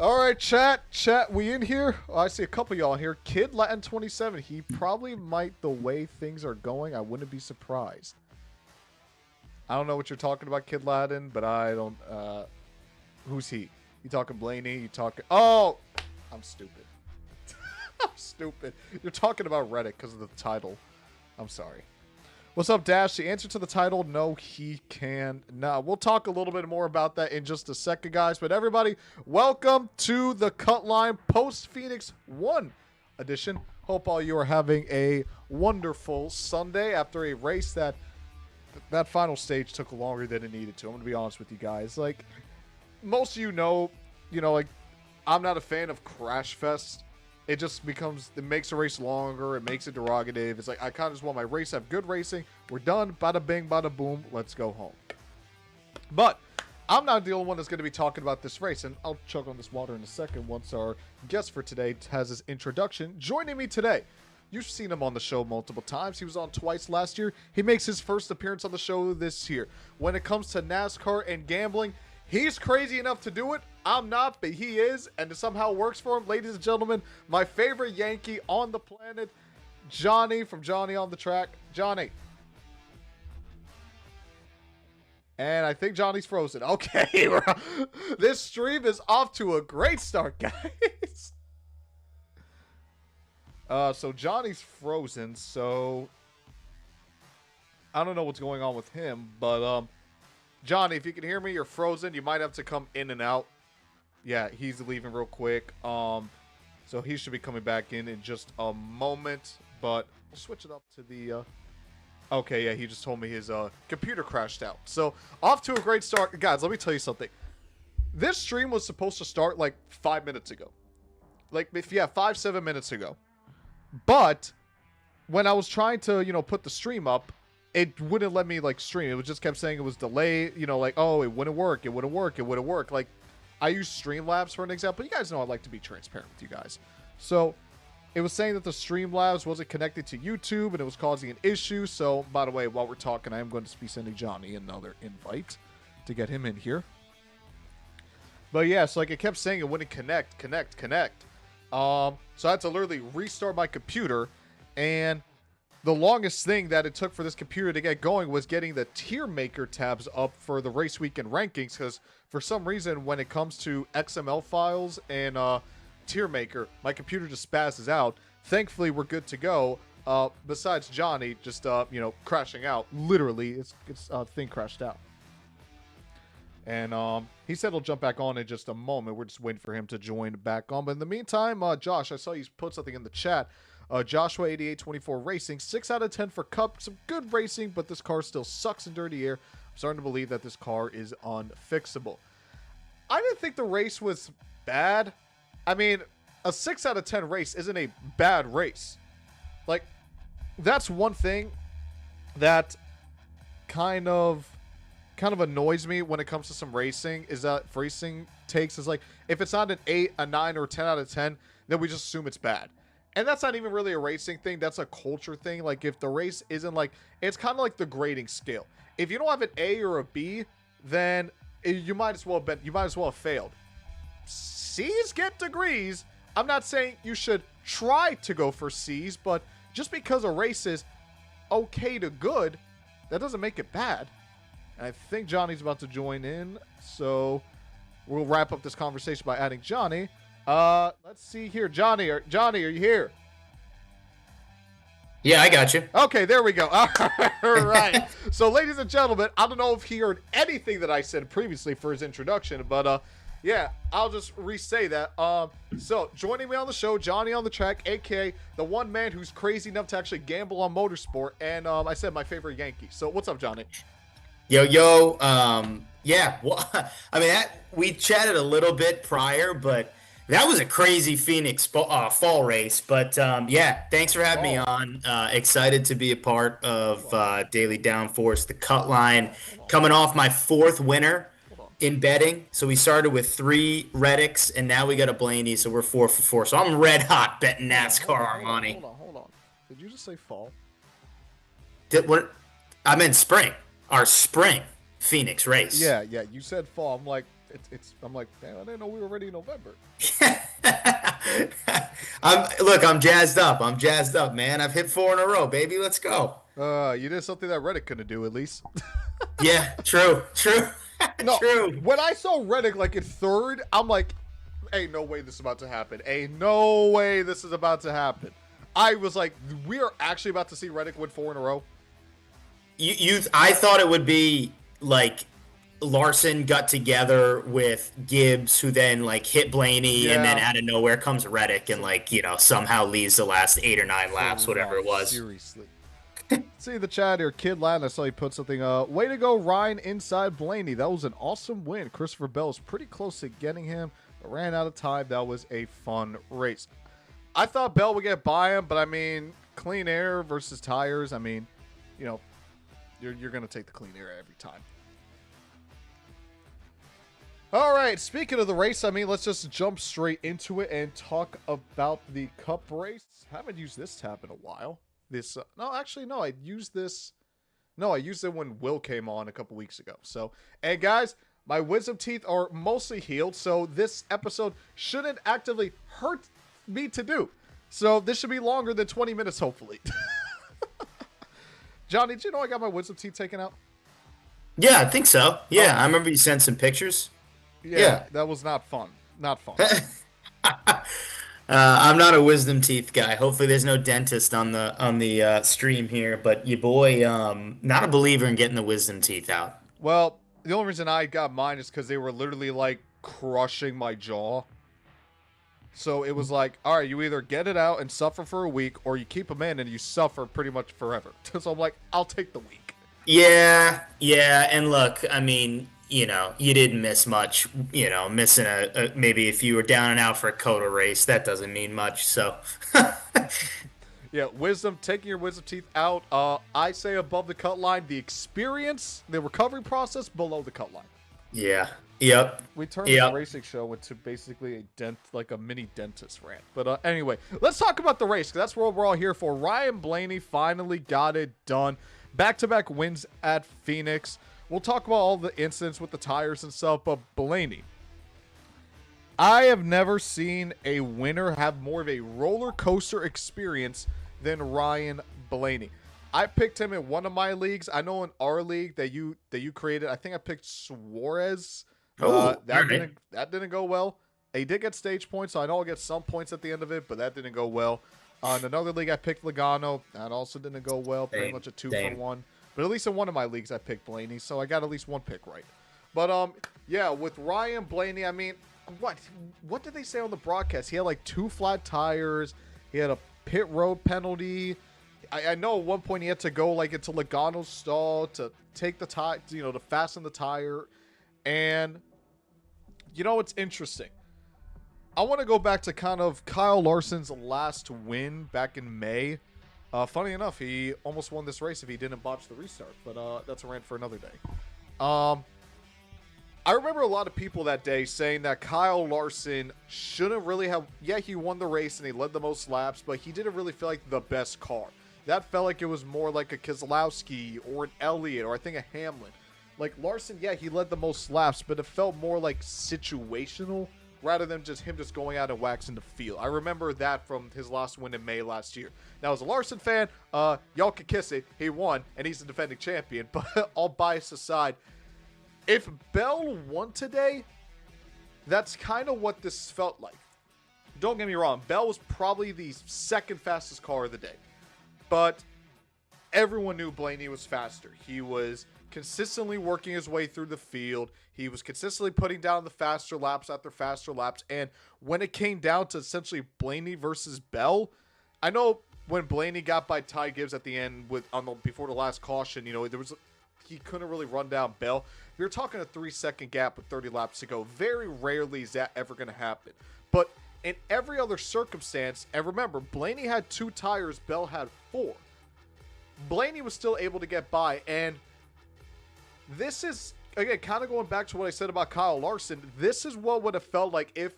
All right, chat, we in here? Oh, I see a couple of y'all in here. Kid Latin 27, he probably might, the way things are going, I wouldn't be surprised. I don't know what you're talking about, Kid Latin, but I don't, who's he? You talking Blaney? You talking, oh, I'm stupid. I'm stupid. You're talking about Reddick because of the title. I'm sorry. What's up, Dash? The answer to the title, no, he can. Nah, we'll talk a little bit more about that in just a second, guys. But everybody, welcome to the Cutline post-Phoenix 1 edition. Hope all you are having a wonderful Sunday after a race that final stage took longer than it needed to. I'm going to be honest with you guys. Like, most of you know, like, I'm not a fan of Crash Fest. It just it makes the race longer. It makes it derogative. It's like, I kind of just want my race to have good racing. We're done. Bada bing, bada boom. Let's go home. But I'm not the only one that's going to be talking about this race. And I'll chug on this water in a second once our guest for today has his introduction. Joining me today, you've seen him on the show multiple times. He was on twice last year. He makes his first appearance on the show this year. When it comes to NASCAR and gambling, he's crazy enough to do it. I'm not, but he is, and it somehow works for him. Ladies and gentlemen, my favorite Yankee on the planet, Johnny from Johnny on the Track. Johnny. And I think Johnny's frozen. Okay, this stream is off to a great start, guys. So Johnny's frozen, so I don't know what's going on with him, but Johnny, if you can hear me, you're frozen. You might have to come in and out. Yeah, he's leaving real quick. So he should be coming back in just a moment. But we'll switch it up to the... Okay, yeah, he just told me his computer crashed out. So off to a great start. Guys, let me tell you something. This stream was supposed to start like 5 minutes ago. Like, 5-7 minutes ago. But when I was trying to, put the stream up, it wouldn't let me, like, stream. It just kept saying it was delayed, like, oh, it wouldn't work, it wouldn't work, it wouldn't work. Like, I use Streamlabs for an example. You guys know I like to be transparent with you guys. So, it was saying that the Streamlabs wasn't connected to YouTube, and it was causing an issue. So, by the way, while we're talking, I am going to be sending Johnny another invite to get him in here. But, yeah, so, like, it kept saying it wouldn't connect. So, I had to literally restart my computer, and the longest thing that it took for this computer to get going was getting the tier maker tabs up for the race weekend rankings, because for some reason when it comes to XML files and tier maker, my computer just spazzes out. Thankfully, we're good to go. Besides Johnny just crashing out. Literally, it's thing crashed out. And he said he'll jump back on in just a moment. We're just waiting for him to join back on. But in the meantime, Josh, I saw you put something in the chat. Joshua 8824 Racing, 6 out of 10 for Cup. Some good racing, but this car still sucks in dirty air. I'm starting to believe that this car is unfixable. I didn't think the race was bad. I mean, a 6 out of 10 race isn't a bad race. Like, that's one thing that kind of annoys me when it comes to some racing, is that racing takes is like, if it's not an 8, a 9, or a 10 out of 10, then we just assume it's bad. And that's not even really a racing thing. That's a culture thing. Like, if the race isn't like... It's kind of like the grading scale. If you don't have an A or a B, then you might as well have failed. C's get degrees. I'm not saying you should try to go for C's, but just because a race is okay to good, that doesn't make it bad. And I think Johnny's about to join in, so we'll wrap up this conversation by adding Johnny. Let's see here. Johnny, are you here? Yeah, I got you. Okay, there we go. All right. So, ladies and gentlemen, I don't know if he heard anything that I said previously for his introduction, but, yeah, I'll just re-say that. So, joining me on the show, Johnny on the Track, a.k.a. the one man who's crazy enough to actually gamble on motorsport, and, I said my favorite Yankee. So, what's up, Johnny? Yo, yeah, well, I mean, we chatted a little bit prior, but that was a crazy Phoenix fall race. But, yeah, thanks for having me on. Excited to be a part of Daily Downforce, the Cutline, coming off my 4th winner in betting. So we started with 3 Reddicks, and now we got a Blaney, so we're 4 for 4. So I'm red hot betting NASCAR Armani. Hold on. Did you just say fall? I meant spring. Our spring Phoenix race. Yeah, you said fall. I'm like, I'm like, damn, I didn't know we were already in November. I'm jazzed up. I'm jazzed up, man. I've hit 4 in a row, baby. Let's go. You did something that Reddick couldn't do, at least. Yeah, true. No, True. when I saw Reddick like in third, I'm like, ain't no way this is about to happen. Ain't no way this is about to happen. I was like, we are actually about to see Reddick win 4 in a row. I thought it would be like Larson got together with Gibbs, who then like hit Blaney, and then out of nowhere comes Reddick and somehow leads the last 8 or 9 laps, whatever it was. Seriously. See the chat here, Cutline. I saw he put something. Way to go, Ryan inside Blaney. That was an awesome win. Christopher Bell was pretty close to getting him, but ran out of time. That was a fun race. I thought Bell would get by him, but I mean, clean air versus tires. I mean, you're gonna take the clean air every time. All right, speaking of the race, I mean, let's just jump straight into it and talk about the Cup race. Haven't used this tab in a while. I used it when Will came on a couple weeks ago. So, and guys, my wisdom teeth are mostly healed, so this episode shouldn't actively hurt me to do. So this should be longer than 20 minutes, hopefully. Johnny, did you know I got my wisdom teeth taken out? Yeah, I think so. Yeah, I remember you sent some pictures. Yeah, that was not fun. Not fun. I'm not a wisdom teeth guy. Hopefully, there's no dentist on the stream here. But your boy, not a believer in getting the wisdom teeth out. Well, the only reason I got mine is because they were literally like crushing my jaw. So it was like, all right, you either get it out and suffer for a week, or you keep them in and you suffer pretty much forever. So I'm like, I'll take the week. Yeah, and look, I mean, you didn't miss much. Missing maybe if you were down and out for a COTA race, that doesn't mean much. So, yeah, taking your wisdom teeth out. I say above the cut line, the experience, the recovery process below the cut line. Yeah. Yep. We turned the racing show into basically a mini dentist rant. But anyway, let's talk about the race, because that's what we're all here for. Ryan Blaney finally got it done. Back-to-back wins at Phoenix. We'll talk about all the incidents with the tires and stuff, but Blaney, I have never seen a winner have more of a roller coaster experience than Ryan Blaney. I picked him in one of my leagues. I know in our league that you created, I think I picked Suarez. That didn't go well. He did get stage points, so I know I'll get some points at the end of it, but that didn't go well. In another league, I picked Logano. That also didn't go well. Pretty much a 2-for-1. But at least in one of my leagues, I picked Blaney, so I got at least one pick right. But, yeah, with Ryan Blaney, I mean, what did they say on the broadcast? He had, 2 flat tires. He had a pit road penalty. I know at one point he had to go, into Logano's stall to take the tire, to fasten the tire. And, it's interesting. I want to go back to kind of Kyle Larson's last win back in May. Funny enough, he almost won this race if he didn't botch the restart, but that's a rant for another day. I remember a lot of people that day saying that Kyle Larson shouldn't really have... Yeah, he won the race and he led the most laps, but he didn't really feel like the best car. That felt like it was more like a Keselowski or an Elliott or I think a Hamlin. Larson, yeah, he led the most laps, but it felt more like situational rather than just him just going out and waxing the field. I remember that from his last win in May last year. Now, as a Larson fan, y'all can kiss it. He won, and he's the defending champion. But all bias aside, if Bell won today, that's kind of what this felt like. Don't get me wrong. Bell was probably the second fastest car of the day. But everyone knew Blaney was faster. He was consistently working his way through the field. He was consistently putting down the faster laps after faster laps. And when it came down to essentially Blaney versus Bell, I know when Blaney got by Ty Gibbs at the end before the last caution, he couldn't really run down Bell. We were talking a 3-second gap with 30 laps to go. Very rarely is that ever going to happen. But in every other circumstance, and remember, Blaney had 2 tires, Bell had 4. Blaney was still able to get by, and this is, again, kind of going back to what I said about Kyle Larson, this is what would have felt like if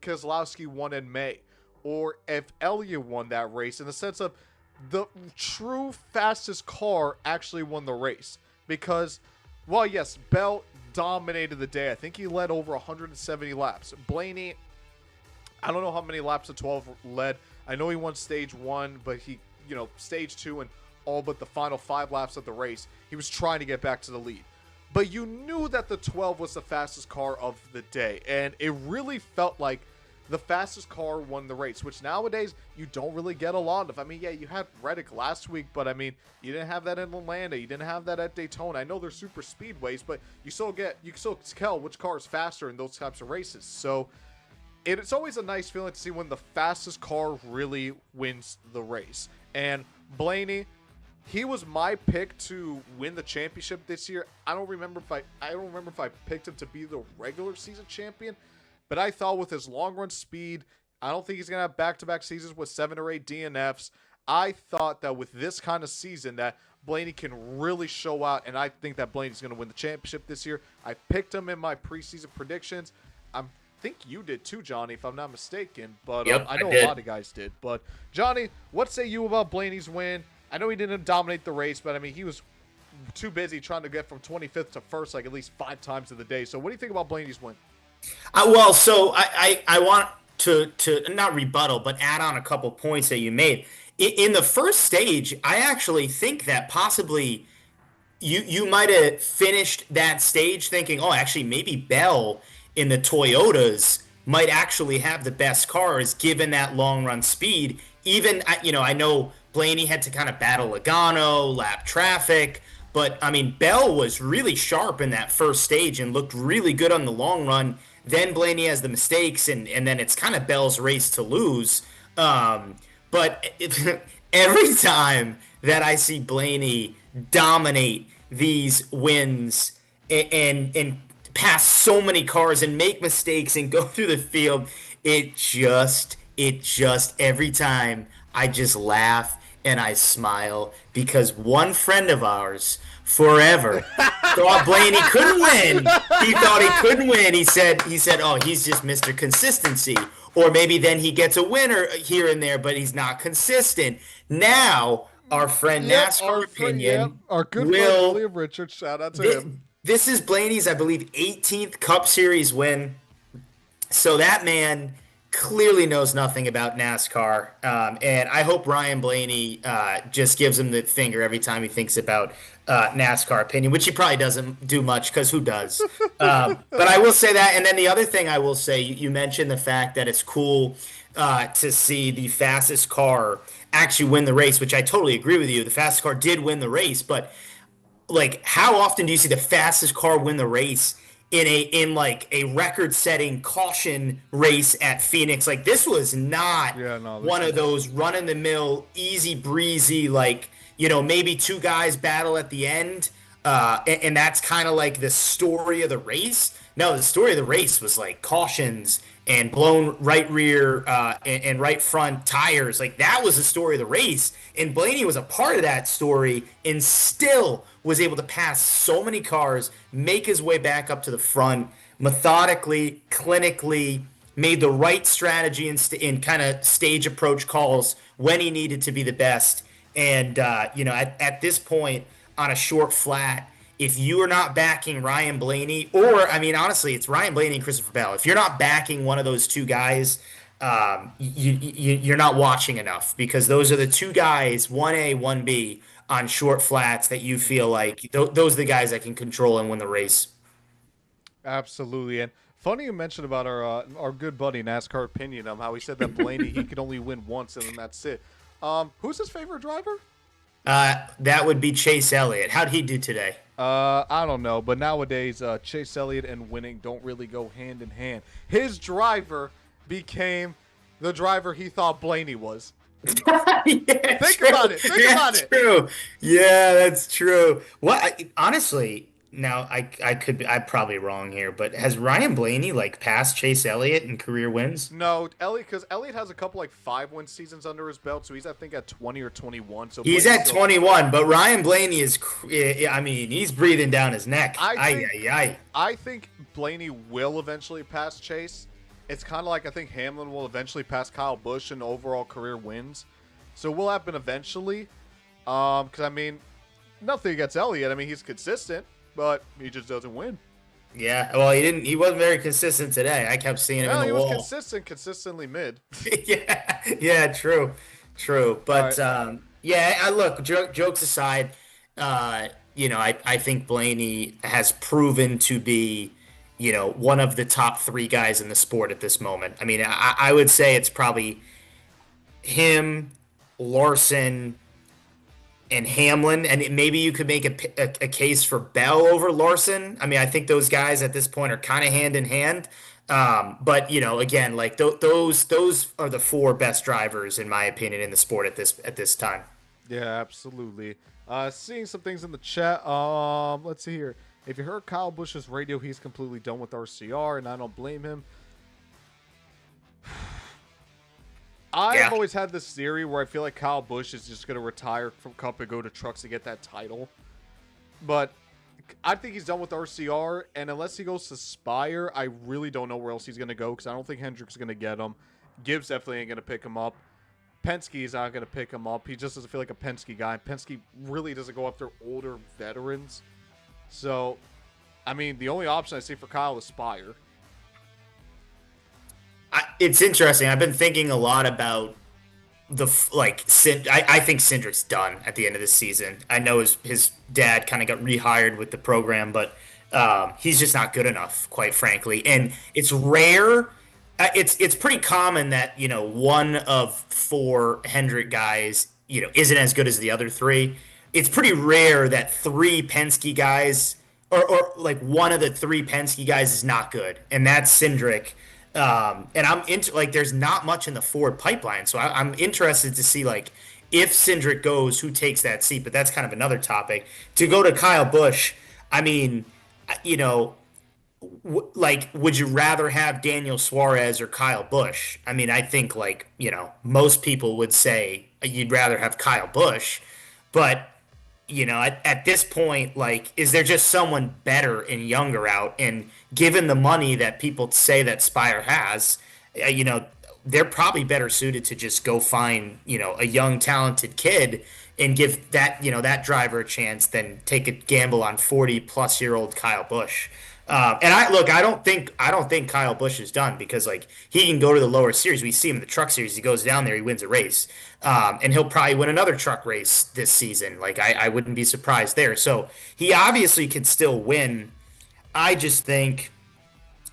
Keselowski won in May, or if Elliott won that race, in the sense of the true fastest car actually won the race. Because, well, yes, Bell dominated the day. I think he led over 170 laps. Blaney, I don't know how many laps the 12 led. I know he won stage 1, but he, stage 2 and all but the final 5 laps of the race, he was trying to get back to the lead. But you knew that the 12 was the fastest car of the day, and it really felt like the fastest car won the race, which nowadays you don't really get a lot of. I mean, yeah, you had Reddick last week, but I mean, you didn't have that in Atlanta. You didn't have that at Daytona. I know they're super speedways, but you still tell which car is faster in those types of races. So it's always a nice feeling to see when the fastest car really wins the race. And Blaney, he was my pick to win the championship this year. I don't remember if I picked him to be the regular season champion. But I thought with his long-run speed, I don't think he's going to have back-to-back seasons with 7 or 8 DNFs. I thought that with this kind of season that Blaney can really show out, and I think that Blaney's going to win the championship this year. I picked him in my preseason predictions. I think you did too, Johnny, if I'm not mistaken. But yep, I know a lot of guys did. But, Johnny, what say you about Blaney's win? I know he didn't dominate the race, but, I mean, he was too busy trying to get from 25th to 1st like at least 5 times of the day. So what do you think about Blaney's win? Well, so I want to not rebuttal, but add on a couple points that you made. In the first stage, I actually think that possibly you might have finished that stage thinking, oh, actually, maybe Bell in the Toyotas might actually have the best cars given that long run speed. Even, I know Blaney had to kind of battle Logano, lap traffic. But, I mean, Bell was really sharp in that first stage and looked really good on the long run. Then Blaney has the mistakes, and then it's kind of Bell's race to lose. But every time that I see Blaney dominate these wins and pass so many cars and make mistakes and go through the field, it just every time I just laugh and I smile because one friend of ours forever thought Blaney couldn't win. He thought he couldn't win. He said, oh, he's just Mr. Consistency. Or maybe then he gets a winner here and there, but he's not consistent. Now, our friend NASCAR Opinion, our good friend William Richards, shout out to him. This is Blaney's, I believe, 18th Cup Series win. So that man clearly knows nothing about NASCAR, and I hope Ryan Blaney just gives him the finger every time he thinks about NASCAR Opinion, which he probably doesn't do much because who does? But I will say that, and then the other thing I will say, you mentioned the fact that it's cool to see the fastest car actually win the race, which I totally agree with you. The fastest car did win the race, but like, how often do you see the fastest car win the race in like a record-setting caution race at Phoenix? Like, this was not one of those run-in-the-mill, easy-breezy, like, maybe 2 guys battle at the end, and that's kind of like the story of the race. No, the story of the race was like cautions and blown right rear and right front tires. Like, that was the story of the race, and Blaney was a part of that story and still was able to pass so many cars, make his way back up to the front, methodically, clinically, made the right strategy in kind of stage approach calls when he needed to be the best. And, at this point on a short flat, if you are not backing Ryan Blaney, or, I mean, honestly, it's Ryan Blaney and Christopher Bell. If you're not backing one of those 2 guys, you're not watching enough, because those are the 2 guys, 1A, 1B, on short flats that you feel like those are the guys that can control and win the race. Absolutely. And funny you mentioned about our good buddy NASCAR Opinion, how he said that Blaney, he could only win once and then that's it. Who's his favorite driver? That would be Chase Elliott. How'd he do today? I don't know, but nowadays Chase Elliott and winning don't really go hand in hand. His driver became the driver he thought Blaney was. Think about it. Think about it. True. Yeah, that's true. Honestly, now I'm probably wrong here, but has Ryan Blaney like passed Chase Elliott in career wins? No, because Elliott has a couple like 5-win seasons under his belt, so he's I think at 20 or 21. So he's at 21, but Ryan Blaney is, I mean, he's breathing down his neck. I think Blaney will eventually pass Chase. It's kind of like I think Hamlin will eventually pass Kyle Busch in overall career wins. So it will happen eventually. Because, I mean, nothing against Elliott. I mean, he's consistent, but he just doesn't win. Yeah. Well, he wasn't very consistent today. I kept seeing him in Well, the he was wall. consistent, consistently mid. Yeah. Yeah. True. True. All But right. yeah. Look. Jokes aside, I think Blaney has proven to be, one of the top three guys in the sport at this moment. I mean, I would say it's probably him, Larson, and Hamlin, and maybe you could make a case for Bell over Larson. I mean, I think those guys at this point are kind of hand in hand. But again, like those are the four best drivers in my opinion in the sport at this time. Yeah, absolutely. Seeing some things in the chat. Let's see here. If you heard Kyle Busch's radio, he's completely done with RCR, and I don't blame him. I've Yeah, always had this theory where I feel like Kyle Busch is just going to retire from Cup and go to trucks to get that title. But I think he's done with RCR, and unless he goes to Spire, I really don't know where else he's going to go because I don't think Hendrick's going to get him. Gibbs definitely ain't going to pick him up. Penske's not going to pick him up. He just doesn't feel like a Penske guy. Penske really doesn't go after older veterans. So, I mean, the only option I see for Kyle is Spire. it's interesting. I've been thinking a lot about I think Cindric's done at the end of the season. I know his dad kind of got rehired with the program, but he's just not good enough, quite frankly. And it's rare. It's pretty common that one of four Hendrick guys isn't as good as the other three. It's pretty rare that three Penske guys or like one of the three Penske guys is not good, and that's Cindric. And I'm into like there's not much in the Ford pipeline, so I'm interested to see like if Cindric goes, who takes that seat. But that's kind of another topic. To go to Kyle Busch, I mean, you know, like would you rather have Daniel Suarez or Kyle Busch? I mean, I think like most people would say you'd rather have Kyle Busch, but at this point, like, is there just someone better and younger out? And given the money that people say that Spire has, they're probably better suited to just go find, a young, talented kid and give that driver a chance than take a gamble on 40-plus-year-old Kyle Busch. And I don't think Kyle Busch is done because like he can go to the lower series. We see him in the truck series. He goes down there, he wins a race, and he'll probably win another truck race this season. Like I wouldn't be surprised there. So he obviously could still win. I just think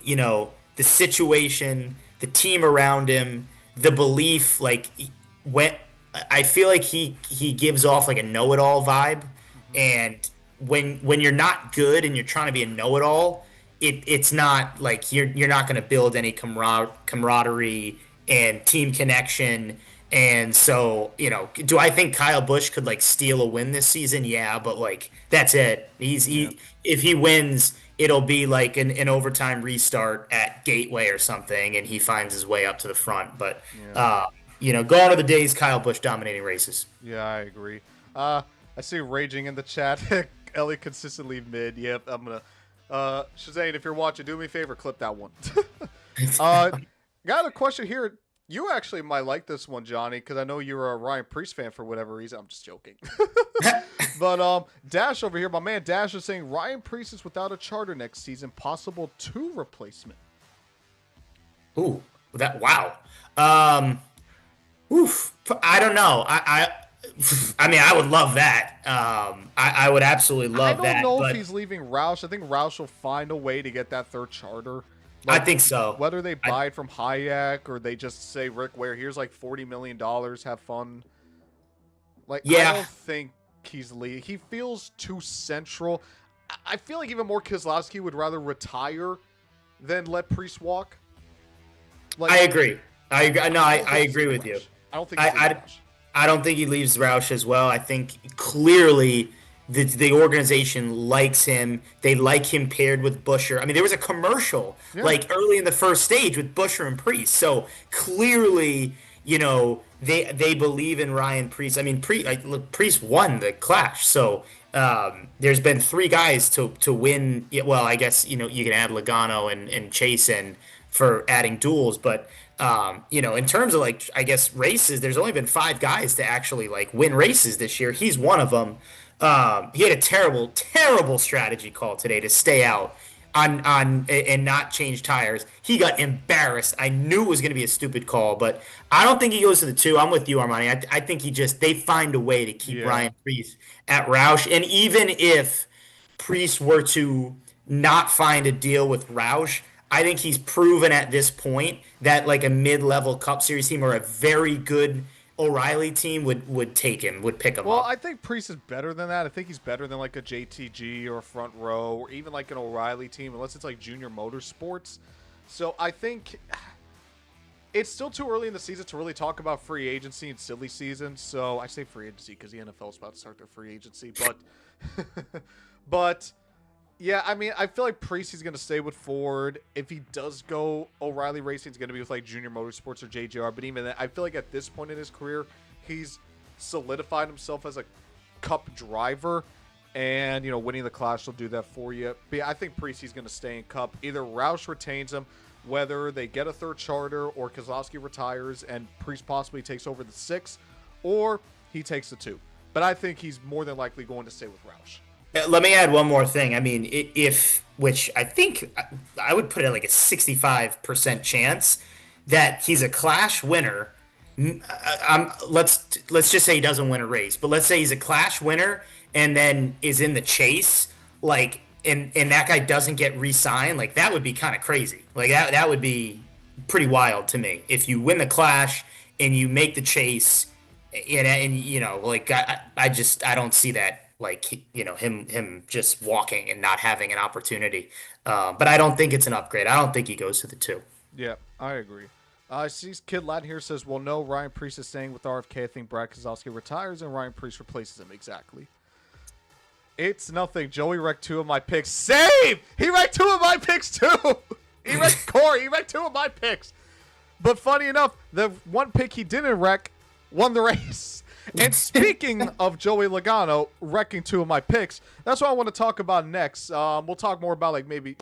the situation, the team around him, the belief, like when I feel like he gives off like a know-it-all vibe, and when you're not good and you're trying to be a know-it-all, it's not like you're not going to build any camaraderie and team connection. And so, do I think Kyle Busch could like steal a win this season? Yeah, but like that's it. Yeah. If he wins, it'll be like an overtime restart at Gateway or something, and he finds his way up to the front. But Yeah. gone are the days Kyle Busch dominating races. Yeah, I agree. I see raging in the chat. Ellie consistently mid. Yep, I'm gonna. Shazane, if you're watching, do me a favor, clip that one. uh, got a question here. You actually might like this one, Johnny, because I know you're a Ryan Priest fan for whatever reason. I'm just joking. But Dash over here, my man Dash is saying Ryan Priest is without a charter next season, possible 2 replacement. Ooh, wow. Oof. I don't know. I mean, I would love that. I would absolutely love that. I don't know but if he's leaving Roush. I think Roush will find a way to get that 3rd charter. I think so. Whether they buy it from Hayek or they just say, Rick Ware, here's like $40 million, have fun. Like, Yeah. I don't think he's leaving. He feels too central. I feel like even more Keselowski would rather retire than let Priest walk. Like, I agree. I don't agree think with you. I don't think he's leaving Roush. I don't think he leaves Roush as well. I think clearly the organization likes him. They like him paired with Buescher. I mean, there was a commercial like early in the first stage with Buescher and Priest. So clearly, they believe in Ryan Priest. I mean, Priest won the Clash. So there's been 3 guys to win. Well, I guess you can add Logano and Chase in for adding duels, but in terms of like I guess races, there's only been 5 guys to actually like win races this year. He's one of them. He had a terrible strategy call today to stay out. on and not change tires. He got embarrassed. I knew it was going to be a stupid call, but I don't think he goes to the 2. I'm with you, Armani. I think they find a way to keep Yeah. Ryan Preece at Roush. And even if Preece were to not find a deal with Roush, I think he's proven at this point that like a mid-level Cup Series team or a very good O'Reilly team would take him, would pick him Well, up. I think Priest is better than that. I think he's better than like a JTG or a Front Row or even like an O'Reilly team, unless it's like Junior Motorsports. So I think it's still too early in the season to really talk about free agency and silly season. So I say free agency because the NFL is about to start their free agency. But yeah, I mean, I feel like Priest is going to stay with Ford. If he does go O'Reilly Racing, it's going to be with like Junior Motorsports or JJR. But even then, I feel like at this point in his career, he's solidified himself as a Cup driver. And, you know, winning the Clash will do that for you. But yeah, I think Priest is going to stay in Cup. Either Roush retains him, whether they get a third charter or Kozlowski retires and Priest possibly takes over the 6, or he takes the 2. But I think he's more than likely going to stay with Roush. Let me add one more thing. I mean, which I think I would put it like a 65% chance that he's a Clash winner. Let's just say he doesn't win a race, but let's say he's a Clash winner and then is in the chase, like, and that guy doesn't get re-signed. Like, that would be kind of crazy. Like that would be pretty wild to me if you win the Clash and you make the chase, and you know, like I don't see that. Like, you know, him just walking and not having an opportunity. But I don't think it's an upgrade. I don't think he goes to the 2. Yeah, I agree. I see Cutline here says, well, no, Ryan Preece is staying with RFK. I think Brad Keselowski retires and Ryan Preece replaces him. Exactly. It's nothing. Joey wrecked 2 of my picks. Save! He wrecked 2 of my picks, too! He wrecked Corey. He wrecked 2 of my picks. But funny enough, the one pick he didn't wreck won the race. And speaking of Joey Logano wrecking 2 of my picks, that's what I want to talk about next. We'll talk more about like maybe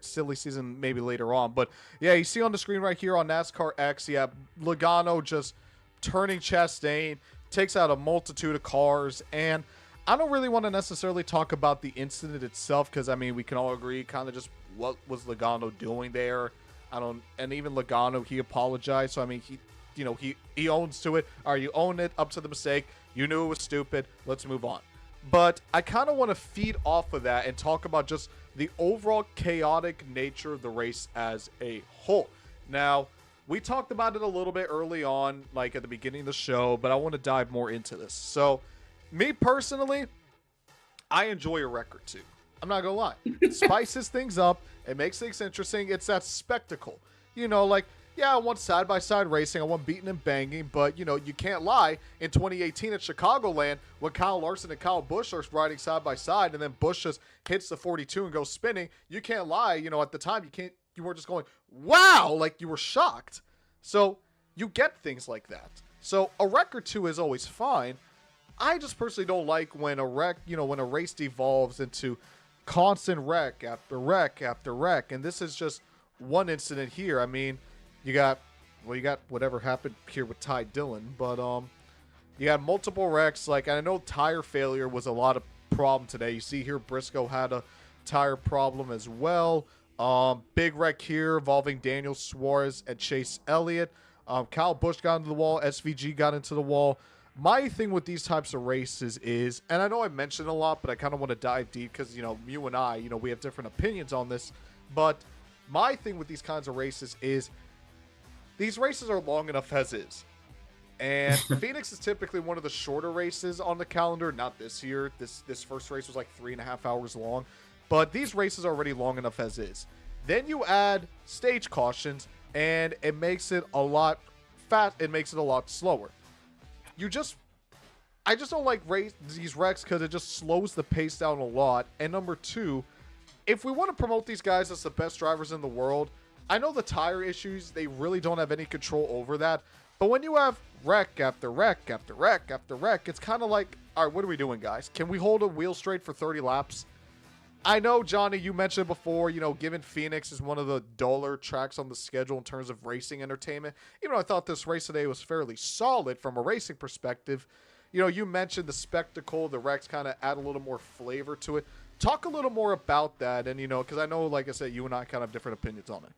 silly season maybe later on. But yeah, you see on the screen right here on NASCAR X, yeah, Logano just turning Chastain, takes out a multitude of cars. And I don't really want to necessarily talk about the incident itself because, I mean, we can all agree kind of just what was Logano doing there. And even Logano, he apologized. So, I mean, he owns to it. All right, you own it up to the mistake. You knew it was stupid. Let's move on. But I kind of want to feed off of that and talk about just the overall chaotic nature of the race as a whole. Now, we talked about it a little bit early on, like at the beginning of the show, but I want to dive more into this. So, me personally, I enjoy a wreck or 2. I'm not going to lie. It spices things up. It makes things interesting. It's that spectacle. You know, like, yeah, I want side-by-side racing. I want beating and banging. But, you know, you can't lie. In 2018 at Chicagoland, when Kyle Larson and Kyle Busch are riding side-by-side, and then Busch just hits the 42 and goes spinning, you can't lie. You know, at the time, you were just going, wow, like you were shocked. So you get things like that. So a wreck or 2 is always fine. I just personally don't like when a wreck, you know, when a race devolves into constant wreck after wreck after wreck. And this is just one incident here. I mean, you got whatever happened here with Ty Dillon, but you had multiple wrecks. Like, I know tire failure was a lot of problem today. You see here Briscoe had a tire problem as well. Big wreck here involving Daniel Suarez and Chase Elliott. Kyle Busch got into the wall. SVG got into the wall. My thing with these types of races is, and I know I mentioned a lot, but I kind of want to dive deep because, you know, you and I, you know, we have different opinions on this. But my thing with these kinds of races is these races are long enough as is. And Phoenix is typically one of the shorter races on the calendar. Not this year. This first race was like 3.5 hours long. But these races are already long enough as is. Then you add stage cautions, and it makes it a lot fast. It makes it a lot slower. I just don't like these wrecks because it just slows the pace down a lot. And number 2, if we want to promote these guys as the best drivers in the world, I know the tire issues, they really don't have any control over that. But when you have wreck after wreck after wreck after wreck, it's kind of like, all right, what are we doing, guys? Can we hold a wheel straight for 30 laps? I know, Johnny, you mentioned before, you know, given Phoenix is one of the duller tracks on the schedule in terms of racing entertainment, even though I thought this race today was fairly solid from a racing perspective, you know, you mentioned the spectacle, the wrecks kind of add a little more flavor to it. talk a little more about that, and because I know, like I said, you and I kind of have different opinions on it.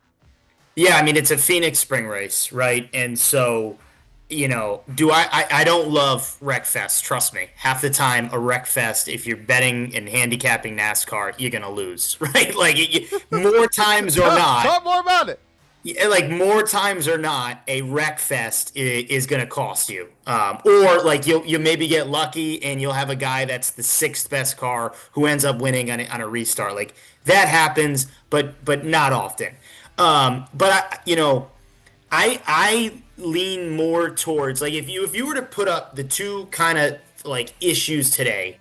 Yeah, I mean it's a Phoenix spring race, right? And so, do I don't love Wreckfest, trust me. Half the time a Wreckfest, if you're betting and handicapping NASCAR, you're gonna lose, right? Like more times or not. Talk more about it. Yeah, like more times or not, a wreck fest is going to cost you, or like you maybe get lucky and you'll have a guy that's the sixth best car who ends up winning on a restart. Like that happens, but not often. But I lean more towards like if you were to put up the two kind of like issues today,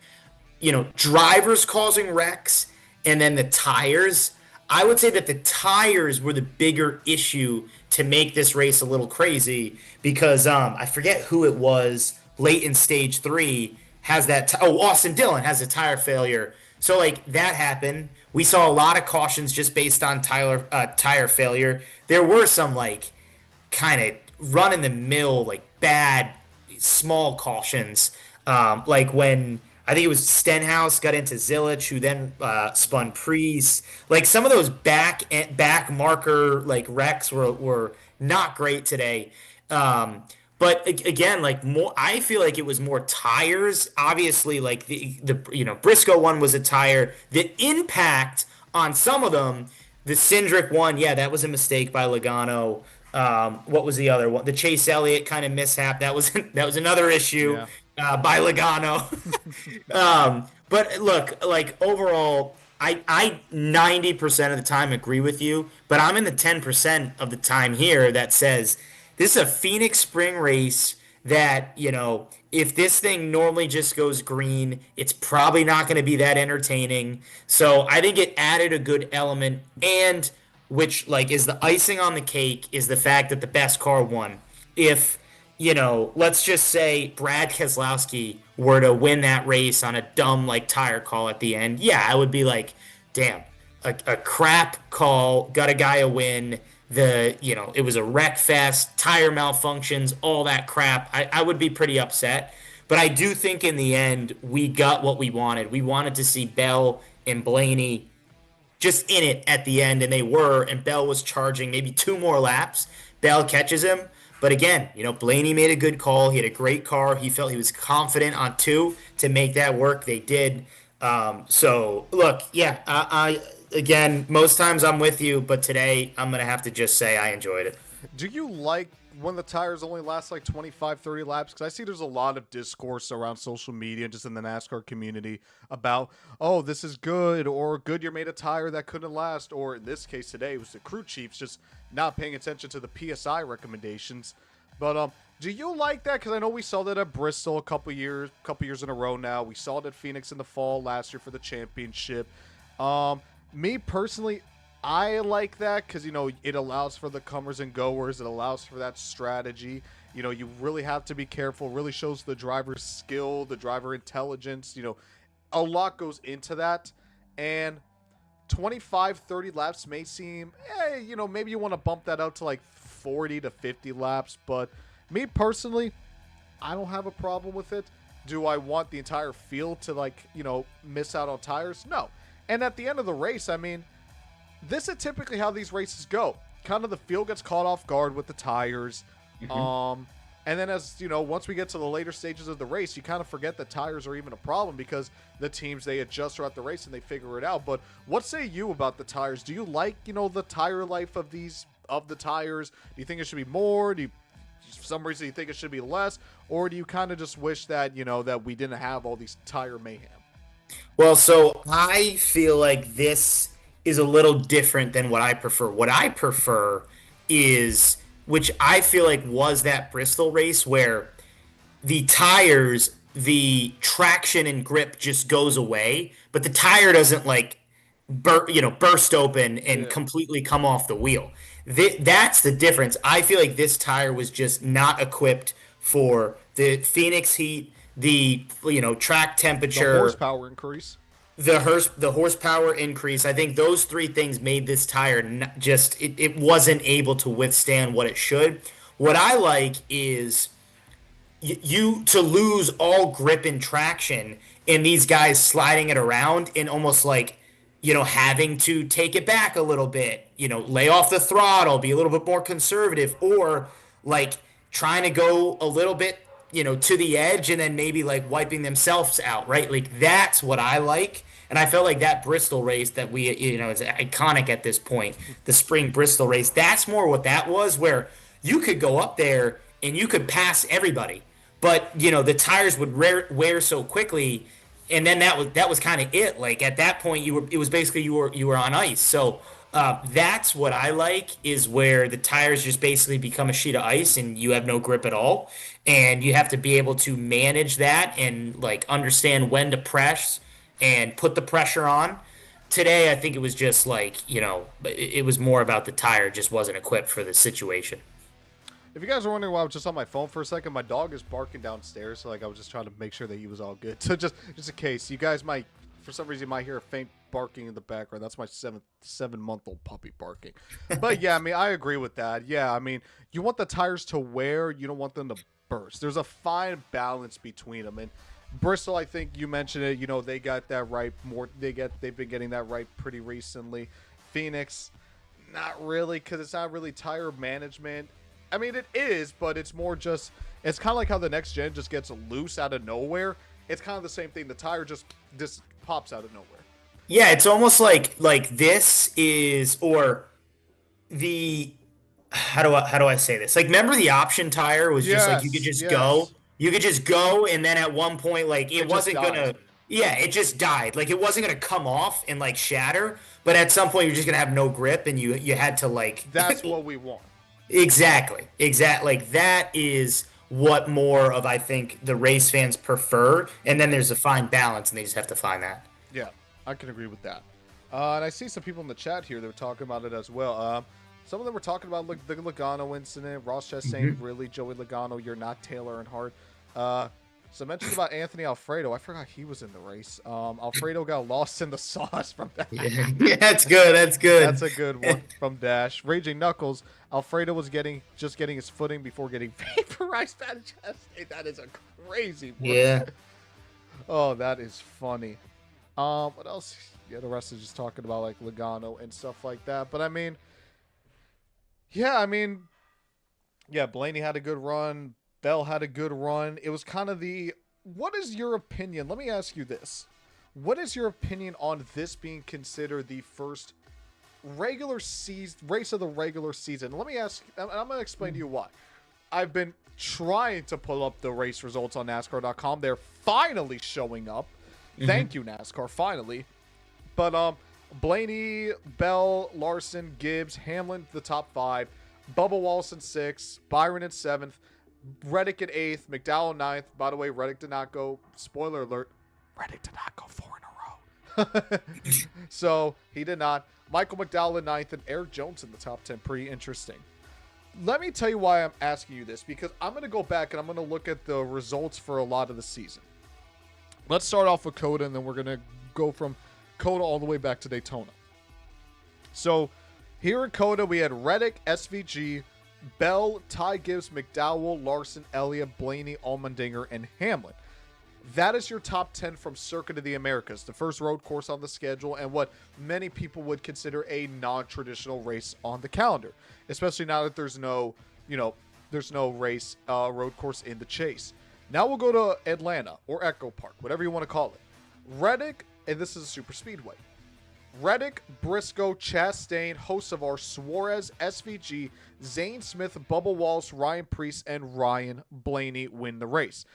drivers causing wrecks and then the tires. I would say that the tires were the bigger issue to make this race a little crazy because I forget who it was late in stage 3 has that. Austin Dillon has a tire failure. So like that happened. We saw a lot of cautions just based on tire failure. There were some like kind of run in the mill like bad small cautions, like when. I think it was Stenhouse got into Zilich, who then spun Priest. Like some of those back marker like wrecks were not great today. But again, like more, I feel like it was more tires. Obviously, like the Briscoe one was a tire. The impact on some of them, the Cindric one, yeah, that was a mistake by Logano. What was the other one? The Chase Elliott kind of mishap. That was another issue. Yeah. By Logano. But look, like overall, I 90% of the time agree with you, but I'm in the 10% of the time here that says this is a Phoenix spring race that, if this thing normally just goes green, it's probably not going to be that entertaining. So I think it added a good element, and which like is the icing on the cake is the fact that the best car won. If let's just say Brad Keselowski were to win that race on a dumb like tire call at the end, yeah, I would be like, damn, a crap call, got a guy a win. It was a wreck fest, tire malfunctions, all that crap. I would be pretty upset. But I do think in the end, we got what we wanted. We wanted to see Bell and Blaney just in it at the end, and they were, and Bell was charging maybe 2 more laps. Bell catches him. But again, Blaney made a good call. He had a great car. He felt he was confident on 2 to make that work. They did. So, look, yeah, I again, most times I'm with you, but today I'm going to have to just say I enjoyed it. Do you like when the tires only last like 25, 30 laps? Because I see there's a lot of discourse around social media, just in the NASCAR community, about, oh, this is good, or Goodyear made a tire that couldn't last, or in this case today, it was the crew chiefs just not paying attention to the PSI recommendations. But do you like that? Because I know we saw that at Bristol a couple years in a row now. We saw it at Phoenix in the fall last year for the championship. Me personally, I like that because, it allows for the comers and goers. It allows for that strategy. You really have to be careful. Really shows the driver's skill, the driver intelligence. A lot goes into that. And 25, 30 laps may seem, maybe you want to bump that out to like 40 to 50 laps. But me personally, I don't have a problem with it. Do I want the entire field to miss out on tires? No. And at the end of the race, I mean, this is typically how these races go. Kind of the field gets caught off guard with the tires. Mm-hmm. And then as, once we get to the later stages of the race, you kind of forget that tires are even a problem because the teams, they adjust throughout the race and they figure it out. But what say you about the tires? Do you like, the tire life of the tires? Do you think it should be more? For some reason you think it should be less? Or do you kind of just wish that, that we didn't have all these tire mayhem? Well, so I feel like this is a little different than what I prefer. What I prefer is, which I feel like was that Bristol race where the tires, the traction and grip just goes away, but the tire doesn't burst open and completely come off the wheel. That's the difference. I feel like this tire was just not equipped for the Phoenix heat, the track temperature, the horsepower increase. The horsepower increase. I think those 3 things made this tire it wasn't able to withstand what it should. What I like is, you to lose all grip and traction in these guys sliding it around and almost like, having to take it back a little bit, lay off the throttle, be a little bit more conservative, or like trying to go a little bit, to the edge and then maybe like wiping themselves out, right? Like that's what I like. And I felt like that Bristol race that is iconic at this point, the spring Bristol race, that's more what that was, where you could go up there and you could pass everybody, but the tires would wear so quickly, and then that was kind of it. Like at that point, it was basically you were on ice. So that's what I like, is where the tires just basically become a sheet of ice and you have no grip at all, and you have to be able to manage that and like understand when to press and put the pressure on. Today, I think it was just like, it was more about the tire just wasn't equipped for the situation. If you guys are wondering why I was just on my phone for a second, my dog is barking downstairs, so like I was just trying to make sure that he was all good. So just in case, you guys might, for some reason, you might hear a faint barking in the background. That's my 7-month-old puppy barking. But yeah, I mean, I agree with that. Yeah, I mean, you want the tires to wear, you don't want them to burst. There's a fine balance between them, and Bristol, I think you mentioned it. They got that right more. They've been getting that right pretty recently. Phoenix, not really, because it's not really tire management. I mean, it is, but it's more just, it's kind of like how the next gen just gets loose out of nowhere. It's kind of the same thing. The tire just pops out of nowhere. Yeah, it's almost like this is, or the, how do I say this? Like, remember the option tire was just like you could just go. You could just go, and then at one point, like it wasn't gonna. Yeah, it just died. Like it wasn't gonna come off and like shatter. But at some point, you're just gonna have no grip, and you had to like. That's what we want. Exactly. Like that is what more of I think the race fans prefer, and then there's a fine balance, and they just have to find that. Yeah, I can agree with that. And I see some people in the chat here that were talking about it as well. Some of them were talking about the Logano incident. Ross Chess saying, really, Joey Logano, you're not Taylor Earnhardt. Some mentions about Anthony Alfredo. I forgot he was in the race. Alfredo got lost in the sauce from that. Yeah, that's good. That's good. That's a good one from Dash. Raging Knuckles. Alfredo was just getting his footing before getting vaporized by the chest. Hey, that is a crazy one. Yeah. Oh, that is funny. What else? Yeah, the rest is just talking about like Logano and stuff like that. But I mean, yeah, Blaney had a good run. Bell had a good run. It was kind of what is your opinion? Let me ask you this. What is your opinion on this being considered the first regular season race of the regular season? Let me ask, and I'm going to explain to you why. I've been trying to pull up the race results on NASCAR.com. They're finally showing up. Thank you, NASCAR, finally. But Blaney, Bell, Larson, Gibbs, Hamlin, the top 5. Bubba Wallace in 6th. Byron in 7th. Reddick in 8th. McDowell in 9th. By the way, Reddick did not go. Spoiler alert. Reddick did not go 4 in a row. So, he did not. Michael McDowell in 9th and Eric Jones in the top 10. Pretty interesting. Let me tell you why I'm asking you this. Because I'm going to go back and I'm going to look at the results for a lot of the season. Let's start off with COTA, and then we're going to go from COTA all the way back to Daytona. So, here in COTA, we had Reddick, SVG, Bell, Ty Gibbs, McDowell, Larson, Elliott, Blaney, Allmendinger, and Hamlin. That is your top 10 from Circuit of the Americas, the first road course on the schedule, and what many people would consider a non-traditional race on the calendar, especially now that there's no race road course in the Chase. Now we'll go to Atlanta or Echo Park, whatever you want to call it. Reddick, and this is a super speedway. Reddick, Briscoe, Chastain, Hocevar, Suarez, SVG, Zane Smith, Bubba Wallace, Ryan Preece, and Ryan Blaney win the race.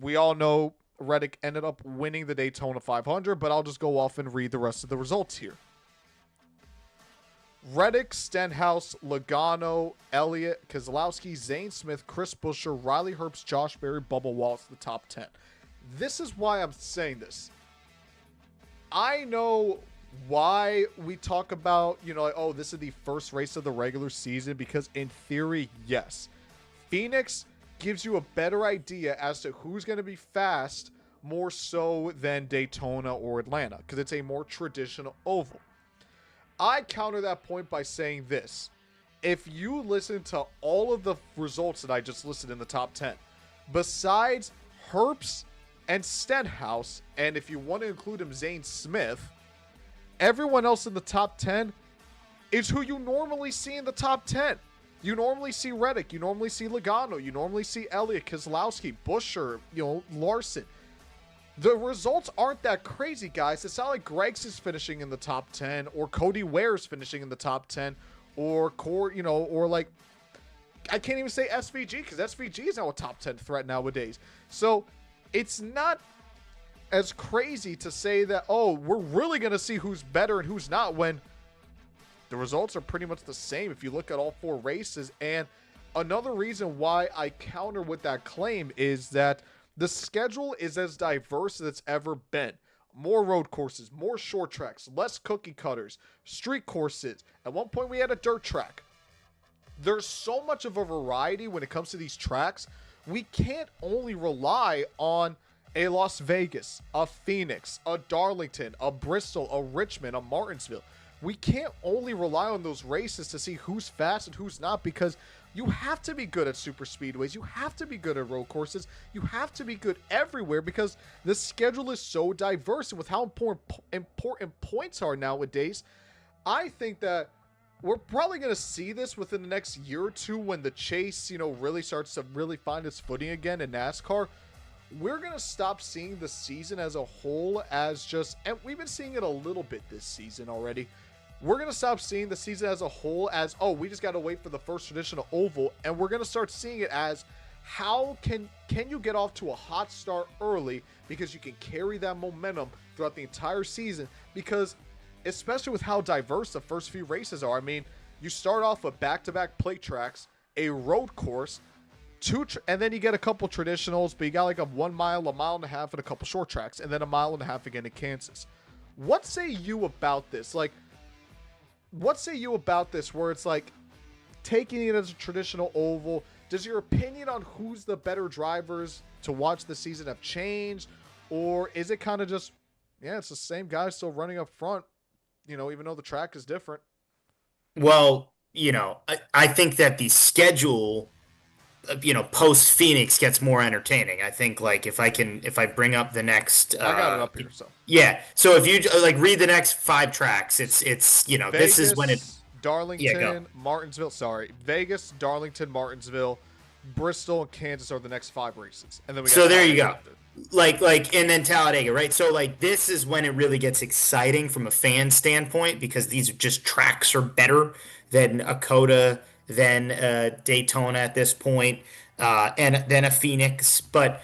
We all know Reddick ended up winning the Daytona 500, but I'll just go off and read the rest of the results here. Reddick, Stenhouse, Logano, Elliott, Keselowski, Zane Smith, Chris Buescher, Riley Herbst, Josh Berry, Bubba Wallace, the top 10. This is why I'm saying this. I know why we talk about, this is the first race of the regular season, because in theory, yes. Phoenix gives you a better idea as to who's going to be fast more so than Daytona or Atlanta, because it's a more traditional oval. I counter that point by saying this. If you listen to all of the results that I just listed in the top 10, besides Herbst and Stenhouse, and if you want to include him, Zane Smith, everyone else in the top 10 is who you normally see in the top 10. You normally see Reddick, you normally see Logano, you normally see Elliott, Keselowski, Buescher, Larson. The results aren't that crazy, guys. It's not like Greg's is finishing in the top 10, or Cody Ware's finishing in the top 10, or or like, I can't even say SVG, because SVG is now a top 10 threat nowadays. So it's not as crazy to say that, oh, we're really going to see who's better and who's not, when the results are pretty much the same if you look at all 4 races. And another reason why I counter with that claim is that the schedule is as diverse as it's ever been. More road courses, more short tracks, less cookie cutters, street courses. At one point we had a dirt track. There's so much of a variety when it comes to these tracks. We can't only rely on a Las Vegas, a Phoenix, a Darlington, a Bristol, a Richmond, a Martinsville. We can't only rely on those races to see who's fast and who's not, because you have to be good at super speedways. You have to be good at road courses. You have to be good everywhere, because the schedule is so diverse. And with how important points are nowadays, I think that we're probably going to see this within the next year or two, when the chase, really starts to really find its footing again in NASCAR. We're going to stop seeing the season as a whole as just, and we've been seeing it a little bit this season already. We're going to stop seeing the season as a whole as, oh, we just got to wait for the first traditional oval. And we're going to start seeing it as, how can you get off to a hot start early, because you can carry that momentum throughout the entire season. Because especially with how diverse the first few races are. I mean, you start off with back-to-back plate tracks, a road course, and then you get a couple traditionals, but you got like a 1 mile, a mile and a half, and a couple short tracks, and then a mile and a half again in Kansas. What say you about this? Like, what say you about this, where it's like taking it as a traditional oval? Does your opinion on who's the better drivers to watch the season have changed? Or is it kind of just, yeah, it's the same guy still running up front, even though the track is different? Well, I think that the schedule, post Phoenix gets more entertaining. I think, like, if I bring up the next, I got it up here. So yeah. So if you like read the next 5 tracks, it's Vegas, this is when it Darlington, Martinsville. Sorry, Vegas, Darlington, Martinsville, Bristol, and Kansas are the next 5 races, and then we got so there you go. Like, and then Talladega, right? So like, this is when it really gets exciting from a fan standpoint, because these tracks are better than a Coda, than Daytona at this point, and then a Phoenix. But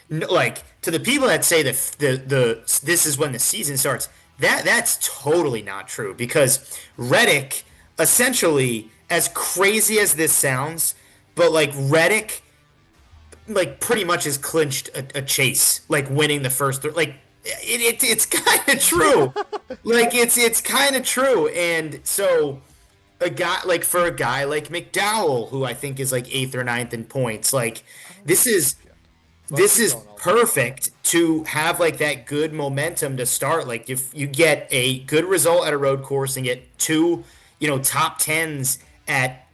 like, to the people that say that the this is when the season starts, that's totally not true, because Reddick, essentially, as crazy as this sounds, but like Reddick, like, pretty much has clinched a chase, like winning the first like it's kind of true. Like, it's kind of true. And so for a guy like McDowell, who I think is like 8th or 9th in points, like, this is perfect to have like that good momentum to start. Like, if you get a good result at a road course and get 2 top 10s at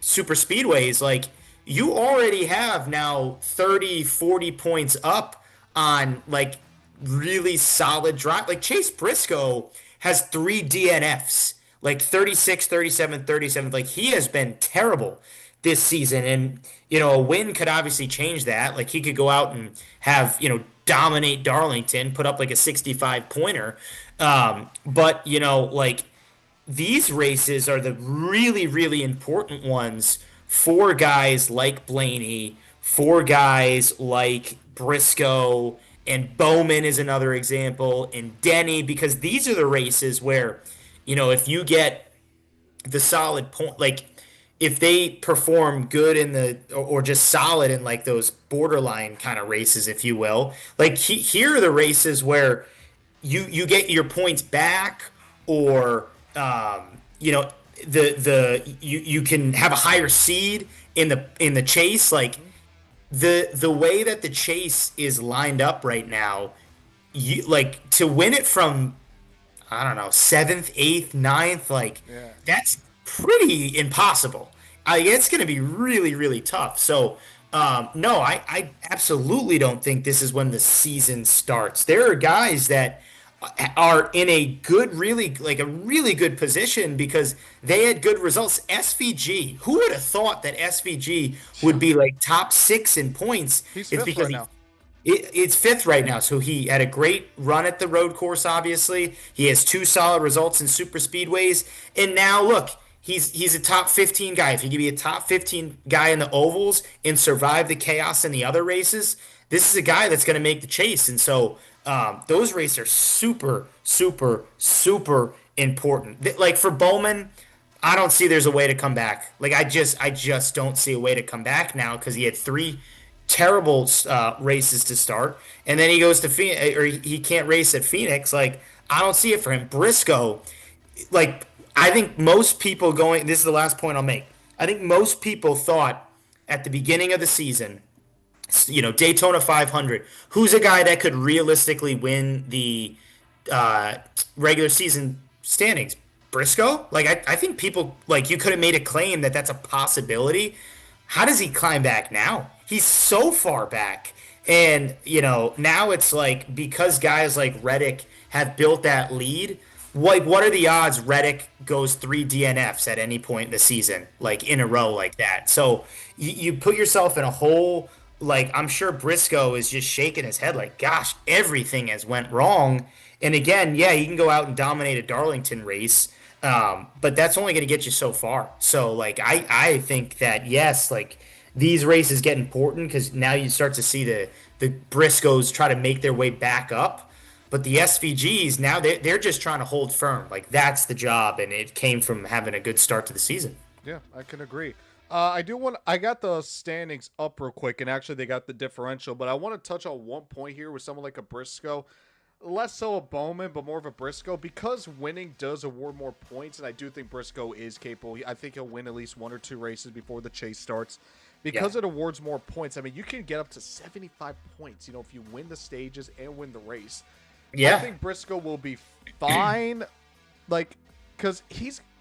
super speedways, like, you already have now 30, 40 points up on like really solid drive. Like, Chase Briscoe has 3 DNFs, like 36, 37, 37. Like, he has been terrible this season. And, a win could obviously change that. Like, he could go out and have, dominate Darlington, put up like a 65 pointer. But, like, these races are the really, really important ones for guys like Blaney, for guys like Briscoe, and Bowman is another example, and Denny, because these are the races where, if you get the solid point, like, if they perform good in or just solid in like those borderline kind of races, if you will, like, here are the races where you get your points back, or you can have a higher seed in the chase. Like, the way that the chase is lined up right now, you like to win it from, I don't know, 7th, 8th, 9th, like, that's pretty impossible. It's going to be really, really tough. So No, I absolutely don't think this is when the season starts. There are guys that are in a good, really, like a really good position because they had good results. SVG, who would have thought that SVG would be like top six in points? He's It's fifth because right now. it's fifth right now. So he had a great run at the road course, obviously. He has two solid results in super speedways. And now look, he's a top 15 guy. If he could be a top 15 guy in the ovals and survive the chaos in the other races, this is a guy that's going to make the chase. And so those races are super, super, super important. Like for Bowman, I don't see there's a way to come back. Like I just don't see a way to come back now because he had three terrible races to start, and then he goes to Phoenix, or he can't race at Phoenix. Like I don't see it for him. Briscoe, like I think most people going. This is the last point I'll make. I think most people thought at the beginning of the season, Daytona 500, who's a guy that could realistically win the uh, regular season standings? Briscoe? Like, I think people, like, you could have made a claim that that's a possibility. How does he climb back now? He's so far back. And, now it's like because guys like Reddick have built that lead, what are the odds Reddick goes three DNFs at any point in the season, like in a row like that? So you put yourself in a hole. Like I'm sure Briscoe is just shaking his head, like, gosh, everything has went wrong. And again, yeah, he can go out and dominate a Darlington race, but that's only going to get you so far. So like I think that yes, like these races get important because now you start to see the Briscoes try to make their way back up. But the SVGs now they're just trying to hold firm. Like that's the job, and it came from having a good start to the season. Yeah, I can agree. I got the standings up real quick, and actually they got the differential, but I want to touch on one point here with someone like a Briscoe. Less so a Bowman, but more of a Briscoe, because winning does award more points, and I do think Briscoe is capable. I think he'll win at least one or two races before the chase starts. Because Yeah. it awards more points, I mean, you can get up to 75 points, if you win the stages and win the race. I Yeah. think Briscoe will be fine. Like, because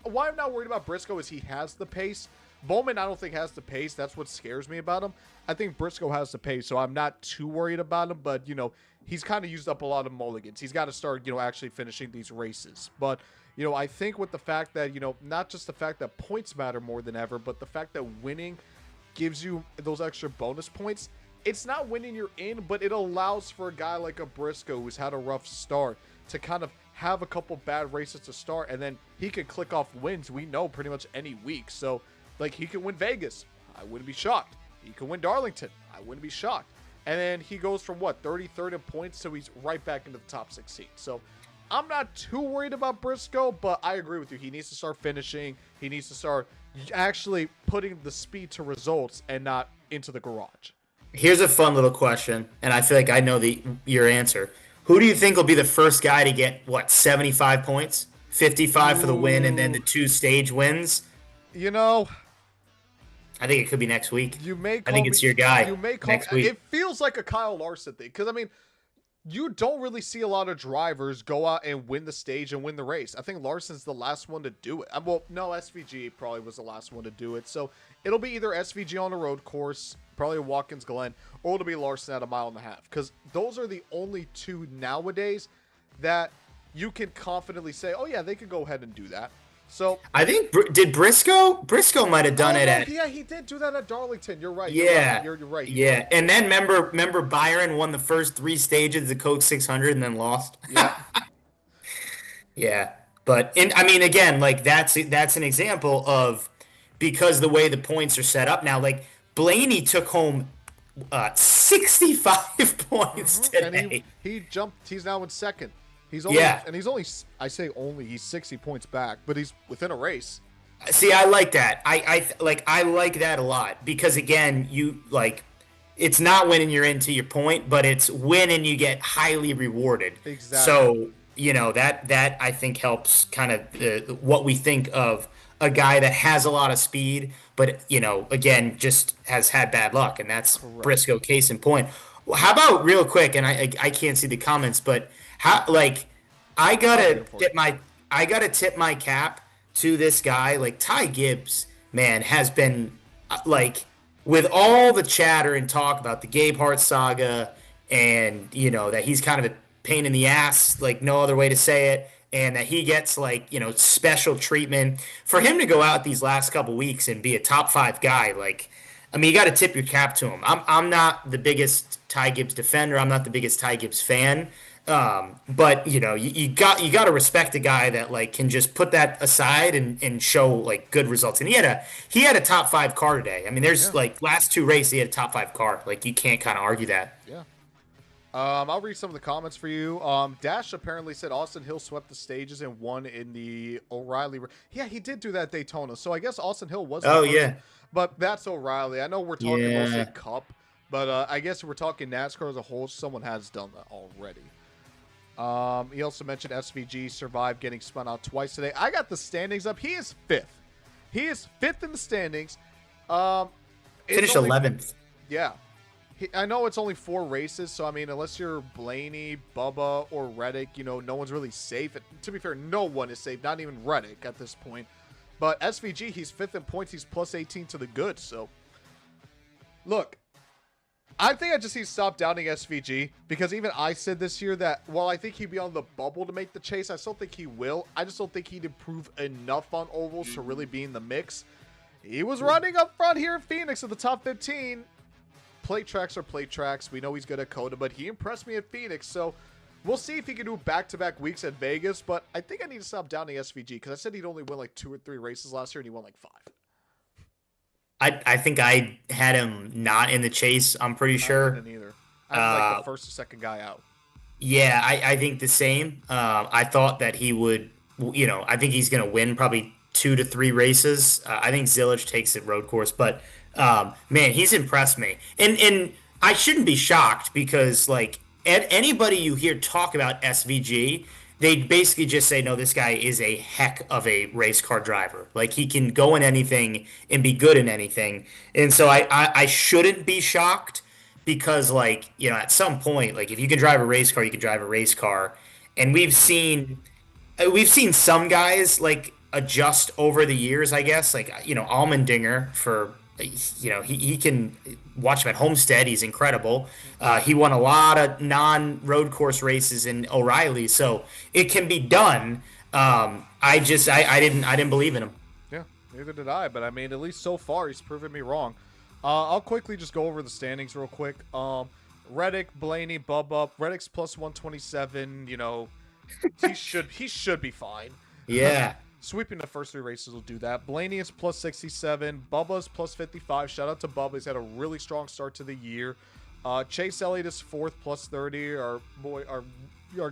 why I'm not worried about Briscoe is he has the pace. Bowman, I don't think, has the pace. That's what scares me about him. I think Briscoe has the pace, so I'm not too worried about him. But, he's kind of used up a lot of mulligans. He's got to start, actually finishing these races. But, I think with the fact that, not just the fact that points matter more than ever, but the fact that winning gives you those extra bonus points. It's not winning you're in, but it allows for a guy like a Briscoe who's had a rough start to kind of have a couple bad races to start, and then he could click off wins, we know, pretty much any week. So, like, he could win Vegas. I wouldn't be shocked. He could win Darlington. I wouldn't be shocked. And then he goes from, 33rd in points, so he's right back into the top 16. So, I'm not too worried about Briscoe, but I agree with you. He needs to start finishing. He needs to start actually putting the speed to results and not into the garage. Here's a fun little question, and I feel like I know your answer. Who do you think will be the first guy to get 75 points, 55 for the win, and then the two stage wins? You know, I think it could be next week. I think it's your guy. You may call next week. It feels like a Kyle Larson thing because I mean, you don't really see a lot of drivers go out and win the stage and win the race. I think Larson's the last one to do it. Well, no, SVG probably was the last one to do it. So it'll be either SVG on a road course, probably Watkins Glen, or it'll be Larson at a mile and a half. Because those are the only two nowadays that you can confidently say, oh yeah, they could go ahead and do that. So I think did Briscoe might have done it at yeah, he did do that at Darlington. You're right. yeah you're right. yeah, and then remember Byron won the first three stages of the Coke 600 and then lost. Yeah. Yeah, but I mean, again, like that's an example of because the way the points are set up now. Like Blaney took home 65 points today. And he jumped. He's now in second. He's only, and he's only. I say only. He's 60 points back, but he's within a race. See, I like that. I like that a lot because again, you like it's not winning you're into your point, but it's winning you get highly rewarded. Exactly. So that I think helps kind of what we think of a guy that has a lot of speed, but again just has had bad luck, and that's correct. Briscoe, case in point. Well, how about real quick? And I can't see the comments, but how I gotta tip my cap to this guy. Like Ty Gibbs, man, has been like with all the chatter and talk about the Gabe Hart saga, and that he's kind of a pain in the ass, like no other way to say it, and that he gets like special treatment for him to go out these last couple weeks and be a top five guy. Like, I mean, you got to tip your cap to him. I'm not the biggest Ty Gibbs defender. I'm not the biggest Ty Gibbs fan. But you got to respect a guy that like can just put that aside and show like good results. And he had a top five car today. I mean, there's Yeah, like last two races he had a top five car. Like you can't kind of argue that. yeah. I'll read some of the comments for you. Dash apparently said Austin Hill swept the stages and won in the O'Reilly. Yeah, he did do that at Daytona. So I guess Austin Hill was the Oh first, yeah, but that's O'Reilly. I know we're talking mostly yeah. Cup, but I guess if we're talking NASCAR as a whole, someone has done that already. He also mentioned SVG survived getting spun out twice today. I got the standings up. He is fifth. He is fifth in the standings. Finished 11th. Yeah. I know it's only 4 races, so I mean, unless you're Blaney, Bubba, or Reddick, no one's really safe. To be fair, no one is safe, not even Reddick at this point. But SVG, he's 5th in points. He's plus 18 to the good. So, look, I think I just need to stop doubting SVG because even I said this year that while I think he'd be on the bubble to make the chase, I still think he will. I just don't think he'd improve enough on ovals to really be in the mix. He was running up front here in Phoenix in the top 15. Plate tracks are plate tracks. We know he's good at Coda, but he impressed me at Phoenix. So we'll see if he can do back-to-back weeks at Vegas. But I think I need to stop doubting SVG because I said he'd only win like 2 or 3 races last year, and he won like 5. I think I had him not in the chase. I'm pretty I sure. didn't either. I was like the first or second guy out. Yeah, I think the same. I thought that he would, I think he's going to win probably 2 to 3 races. I think Zillage takes it road course, but man, he's impressed me. And I shouldn't be shocked because like anybody you hear talk about SVG, they basically just say, no, this guy is a heck of a race car driver. Like he can go in anything and be good in anything. And so I shouldn't be shocked because like, at some point, like if you can drive a race car, you can drive a race car. And we've seen some guys like adjust over the years, I guess. Like, Allmendinger for he can watch him at Homestead. He's incredible. He won a lot of non-road course races in O'Reilly, so it can be done. I didn't believe in him. Yeah, neither did I. But I mean, at least so far, he's proven me wrong. I'll quickly just go over the standings real quick. Reddick, Blaney, Bubba. Reddick's plus 127. He should be fine. Yeah. Sweeping the first 3 races will do that. Blaney is plus 67. Bubba's plus 55. Shout out to Bubba. He's had a really strong start to the year. Chase Elliott is 4th, plus 30. Our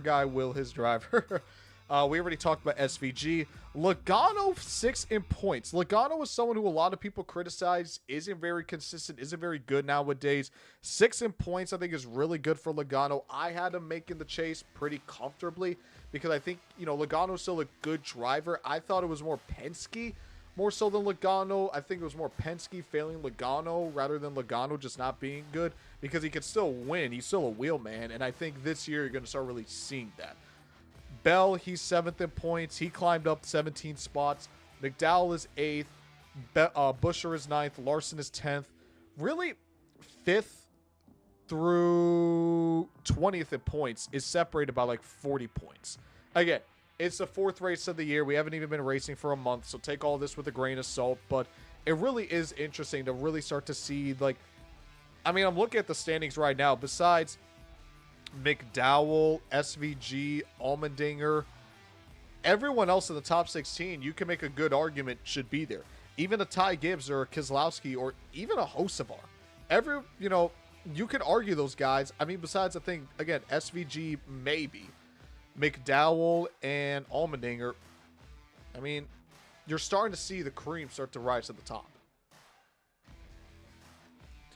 guy Will, his driver. We already talked about SVG. Logano 6th in points. Logano is someone who a lot of people criticize. Isn't very consistent. Isn't very good nowadays. 6th in points I think is really good for Logano. I had him making the chase pretty comfortably because I think, Logano's still a good driver. I thought it was more Penske more so than Logano. I think it was more Penske failing Logano rather than Logano just not being good because he could still win. He's still a wheelman, and I think this year you're going to start really seeing that. Bell, he's 7th in points. He climbed up 17 spots. McDowell is 8th. Buescher is 9th. Larson is 10th. Really, 5th through 20th in points is separated by like 40 points. Again, it's the 4th race of the year. We haven't even been racing for a month, so take all this with a grain of salt. But it really is interesting to really start to see, like, I mean, I'm looking at the standings right now. Besides McDowell, SVG, Allmendinger, everyone else in the top 16, you can make a good argument should be there. Even a Ty Gibbs or a Keselowski or even a Hocevar. You can argue those guys. I mean, besides the thing, again, SVG maybe. McDowell and Allmendinger. I mean, you're starting to see the cream start to rise to the top.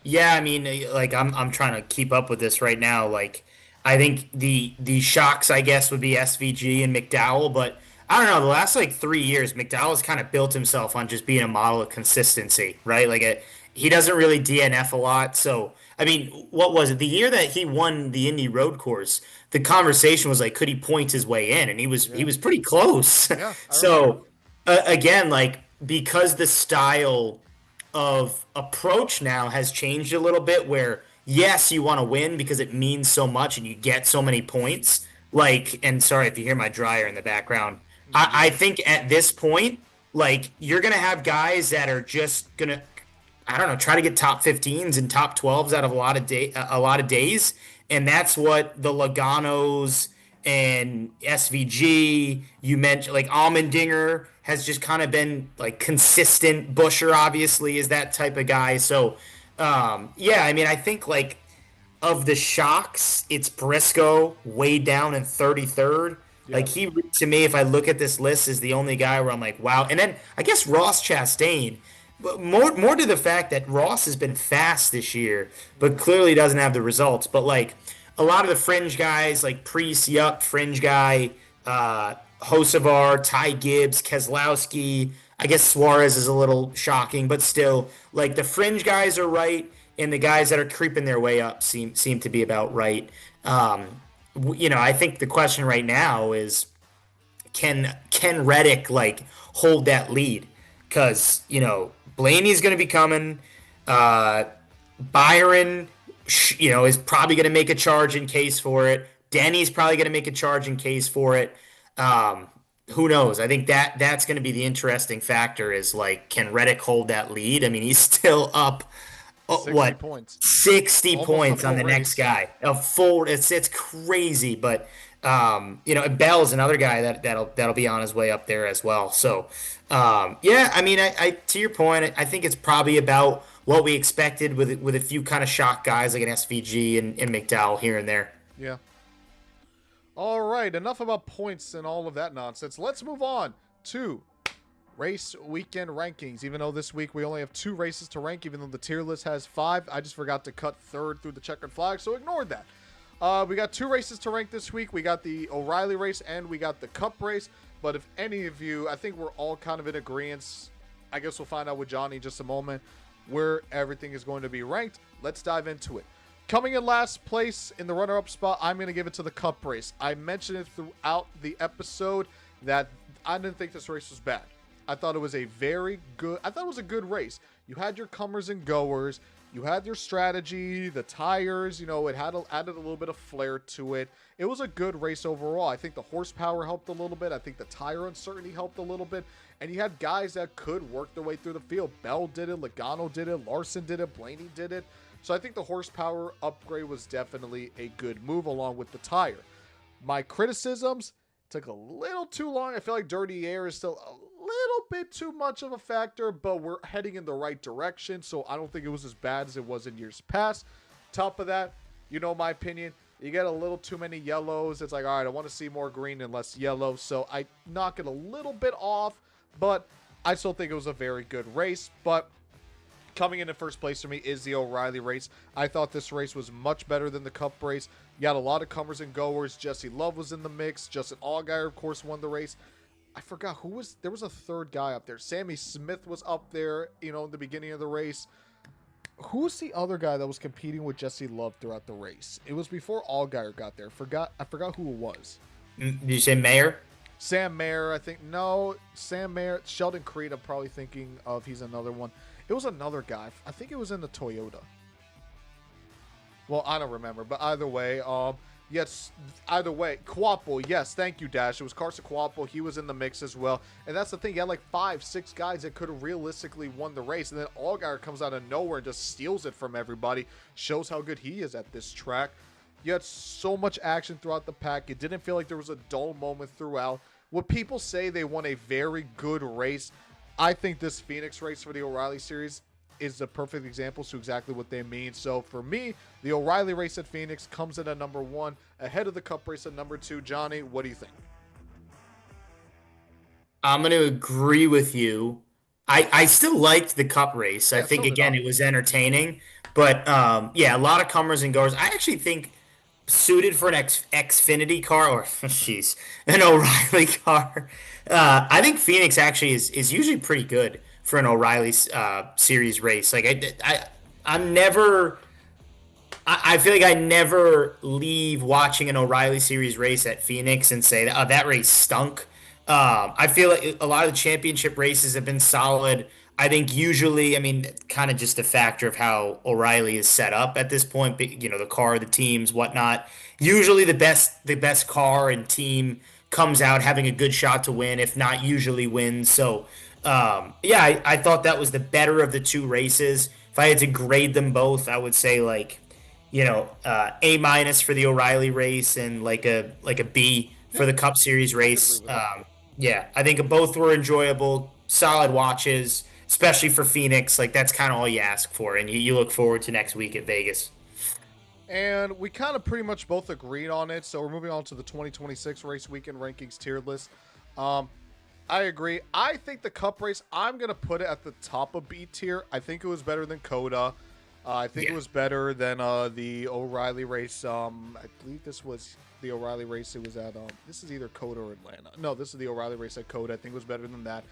Yeah, I mean, like I'm trying to keep up with this right now. Like, I think the shocks, I guess, would be SVG and McDowell, but I don't know. The last like 3 years, McDowell's kind of built himself on just being a model of consistency, right? Like he doesn't really DNF a lot. So, I mean, what was it? The year that he won the Indy Road Course, the conversation was like, could he point his way in? And he was pretty close. Yeah, So, again, like because the style of approach now has changed a little bit where yes, you want to win because it means so much and you get so many points. Like, and sorry if you hear my dryer in the background. I Yeah. think at this point, like you're gonna have guys that are just gonna, I don't know, try to get top 15s and top 12s out of a lot of days, and that's what the Logano's and SVG you mentioned. Like Allmendinger has just kind of been like consistent. Busher obviously is that type of guy. So yeah, I mean, I think like of the shocks, it's Briscoe way down in 33rd. Like Yes. he to me, if I look at this list, is the only guy where I'm like, wow. And then I guess Ross Chastain, but more to the fact that Ross has been fast this year, but Hmm. clearly doesn't have the results. But like a lot of the fringe guys, like Priest, yup, fringe guy, Hocevar, Ty Gibbs, Keselowski. I guess Suarez is a little shocking, but still, like the fringe guys are right, and the guys that are creeping their way up seem to be about right. I think the question right now is can Reddick like hold that lead? Because Blaney's going to be coming. Uh, Byron, is probably going to make a charge in case for it. Denny's probably going to make a charge in case for it. Um, who knows? I think that's going to be the interesting factor is like, can Reddick hold that lead? I mean, he's still up, 60 what, points. 60 Almost a points on full the next race. guy. A full, it's crazy, but and Bell's another guy that'll be on his way up there as well. So, yeah, I mean, I to your point, I think it's probably about what we expected with a few kind of shock guys like an SVG and McDowell here and there. Yeah. All right, enough about points and all of that nonsense. Let's move on to race weekend rankings. Even though this week we only have 2 races to rank, even though the tier list has 5, I just forgot to cut third through the checkered flag, so ignore that. We got 2 races to rank this week. We got the O'Reilly race and we got the Cup race. But if any of you, I think we're all kind of in agreement. I guess we'll find out with Johnny in just a moment where everything is going to be ranked. Let's dive into it. Coming in last place in the runner-up spot, I'm going to give it to the Cup race. I mentioned it throughout the episode that I didn't think this race was bad. I thought it was a good race. You had your comers and goers. You had your strategy, the tires, it added a little bit of flair to it. It was a good race overall. I think the horsepower helped a little bit. I think the tire uncertainty helped a little bit. And you had guys that could work their way through the field. Bell did it, Logano did it, Larson did it, Blaney did it. So I think the horsepower upgrade was definitely a good move along with the tire. My criticisms took a little too long. I feel like dirty air is still a little bit too much of a factor, but we're heading in the right direction, so I don't think it was as bad as it was in years past. Top of that, my opinion, you get a little too many yellows. It's like, all right, I want to see more green and less yellow, so I knock it a little bit off, but I still think it was a very good race. But coming in first place for me is the O'Reilly race. I thought this race was much better than the Cup race. You had a lot of comers and goers. Jesse Love was in the mix. Justin Allgaier, of course, won the race. I forgot there was a third guy up there. Sammy Smith was up there, in the beginning of the race. Who's the other guy that was competing with Jesse Love throughout the race? It was before Allgaier got there. I forgot who it was. Did you say Mayer? Sam Mayer, I think. No, Sam Mayer. Sheldon Creed, I'm probably thinking of. He's another one. It was another guy. I think it was in the Toyota. Well, I don't remember, but either way, Quapple, yes, thank you, Dash. It was Carson Quapple. He was in the mix as well. And that's the thing. You had like 5-6 guys that could have realistically won the race. And then Allgaier comes out of nowhere and just steals it from everybody. Shows how good he is at this track. You had so much action throughout the pack. It didn't feel like there was a dull moment throughout. Would people say they won a very good race? I think this Phoenix race for the O'Reilly series is the perfect example to exactly what they mean. So for me, the O'Reilly race at Phoenix comes in at number 1, ahead of the Cup race at number 2. Johnny, what do you think? I'm going to agree with you. I still liked the Cup race. I Yeah, think so did again I. it was entertaining, but yeah, a lot of comers and goers. I actually think suited for an Xfinity car or jeez, an O'Reilly car. I think Phoenix actually is usually pretty good for an O'Reilly series race. Like I'm never. I feel like I never leave watching an O'Reilly series race at Phoenix and say, oh, that race stunk. I feel like a lot of the championship races have been solid. I think usually, I mean, kind of just a factor of how O'Reilly is set up at this point, but, the car, the teams, whatnot. Usually the best car and team comes out having a good shot to win, if not usually wins. So, yeah, I thought that was the better of the two races. If I had to grade them both, I would say like, A minus for the O'Reilly race and like a B Yeah, for the Cup Series I could agree race. with that. Yeah, I think both were enjoyable, solid watches, especially for Phoenix. Like that's kind of all you ask for, and you look forward to next week at Vegas. And we kind of pretty much both agreed on it. So we're moving on to the 2026 race weekend rankings tier list. Um, I agree. I think the Cup race, I'm going to put it at the top of B tier. I think it was better than Coda. I think it Yeah, was better than the O'Reilly race. I believe this was the O'Reilly race. It was at, this is either Coda or Atlanta. No, this is the O'Reilly race at Coda. I think it was better than that.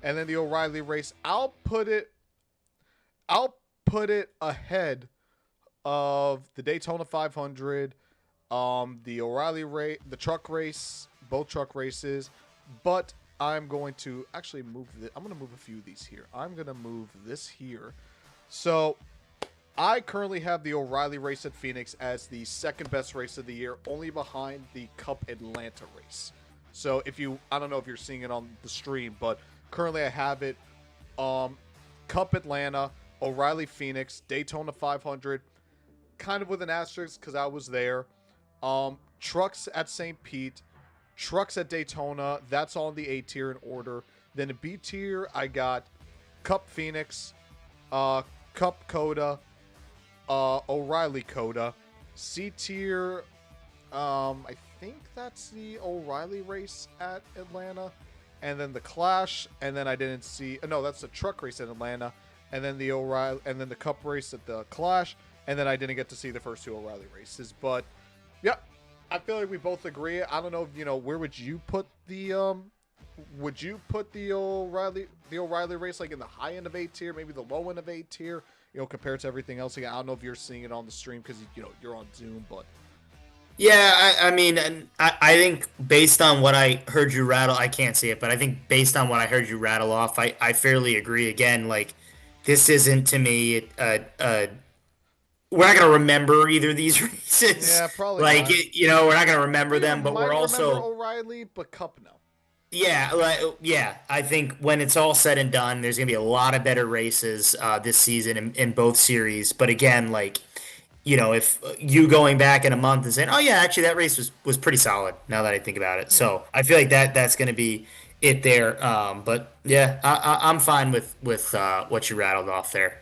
And then the O'Reilly race, I'll put it ahead of the Daytona 500, the O'Reilly race, the truck race, both truck races. But I'm going to actually I'm going to move a few of these here. I'm going to move this here. So I currently have the O'Reilly race at Phoenix as the second best race of the year, only behind the Cup Atlanta race. So I don't know if you're seeing it on the stream, but currently I have it, Cup Atlanta, O'Reilly Phoenix, Daytona 500, kind of with an asterisk because I was there. Trucks at St. Pete, trucks at Daytona. That's all in the A tier in order. Then in B tier, I got Cup Phoenix, Cup Coda, O'Reilly Coda. C tier, I think that's the O'Reilly race at Atlanta, and then the Clash, and then I didn't see. No, that's the truck race in Atlanta, and then the O'Reilly, and then the Cup race at the Clash, and then I didn't get to see the first two O'Reilly races. But yeah, I feel like we both agree. I don't know, where would you put the O'Reilly race, like in the high end of A tier, maybe the low end of A tier, compared to everything else? Again, I don't know if you're seeing it on the stream because you're on Zoom, but yeah. I mean, and I think based on what I heard you rattle, I can't see it, but I think based on what I heard you rattle off, I fairly agree. Again, like this isn't to me we're not gonna remember either of these races. yeah, probably Like not. we're not gonna remember We them, but we're might remember also O'Reilly, but Cup no. yeah. I think when it's all said and done, there's gonna be a lot of better races this season in both series. But again, like if you going back in a month and saying, "Oh yeah, actually that race was pretty solid," now that I think about it, Yeah. so I feel like that's gonna be it there. But yeah, I'm fine with what you rattled off there.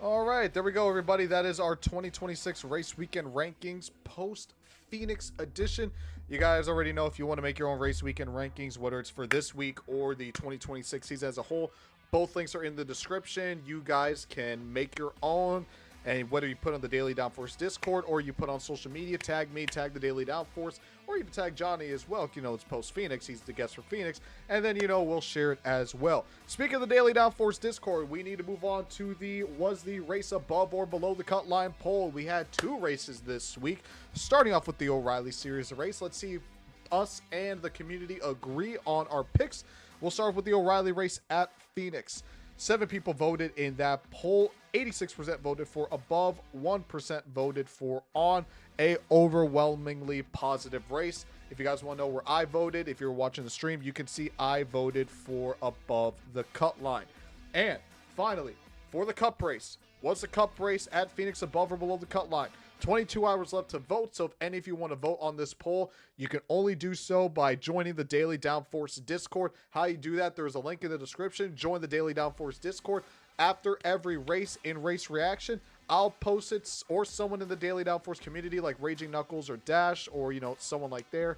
All right, there we go, everybody. That is our 2026 race weekend rankings post Phoenix edition. You guys already know if you want to make your own race weekend rankings, whether it's for this week or the 2026 season as a whole, both links are in the description. You guys can make your own. And whether you put on the Daily Downforce Discord or you put on social media, tag me, tag the Daily Downforce, or even tag Johnny as well. It's post Phoenix. He's the guest for Phoenix. And then, we'll share it as well. Speaking of the Daily Downforce Discord, we need to move on to was the race above or below the cut line poll. We had two races this week, starting off with the O'Reilly Series race. Let's see if us and the community agree on our picks. We'll start with the O'Reilly race at Phoenix. 7 people voted in that poll. 86% voted for above, 1% voted for on. A overwhelmingly positive race. If you guys want to know where I voted, if you're watching the stream, you can see I voted for above the cut line. And finally, for the Cup race, was the Cup race at Phoenix above or below the cut line? 22 hours left to vote, so if any of you want to vote on this poll, you can only do so by joining the Daily Downforce Discord. How you do that, there's a link in the description. Join the Daily Downforce Discord. After every race in Race Reaction, I'll post it, or someone in the Daily Downforce community like Raging Knuckles or Dash or, someone like there,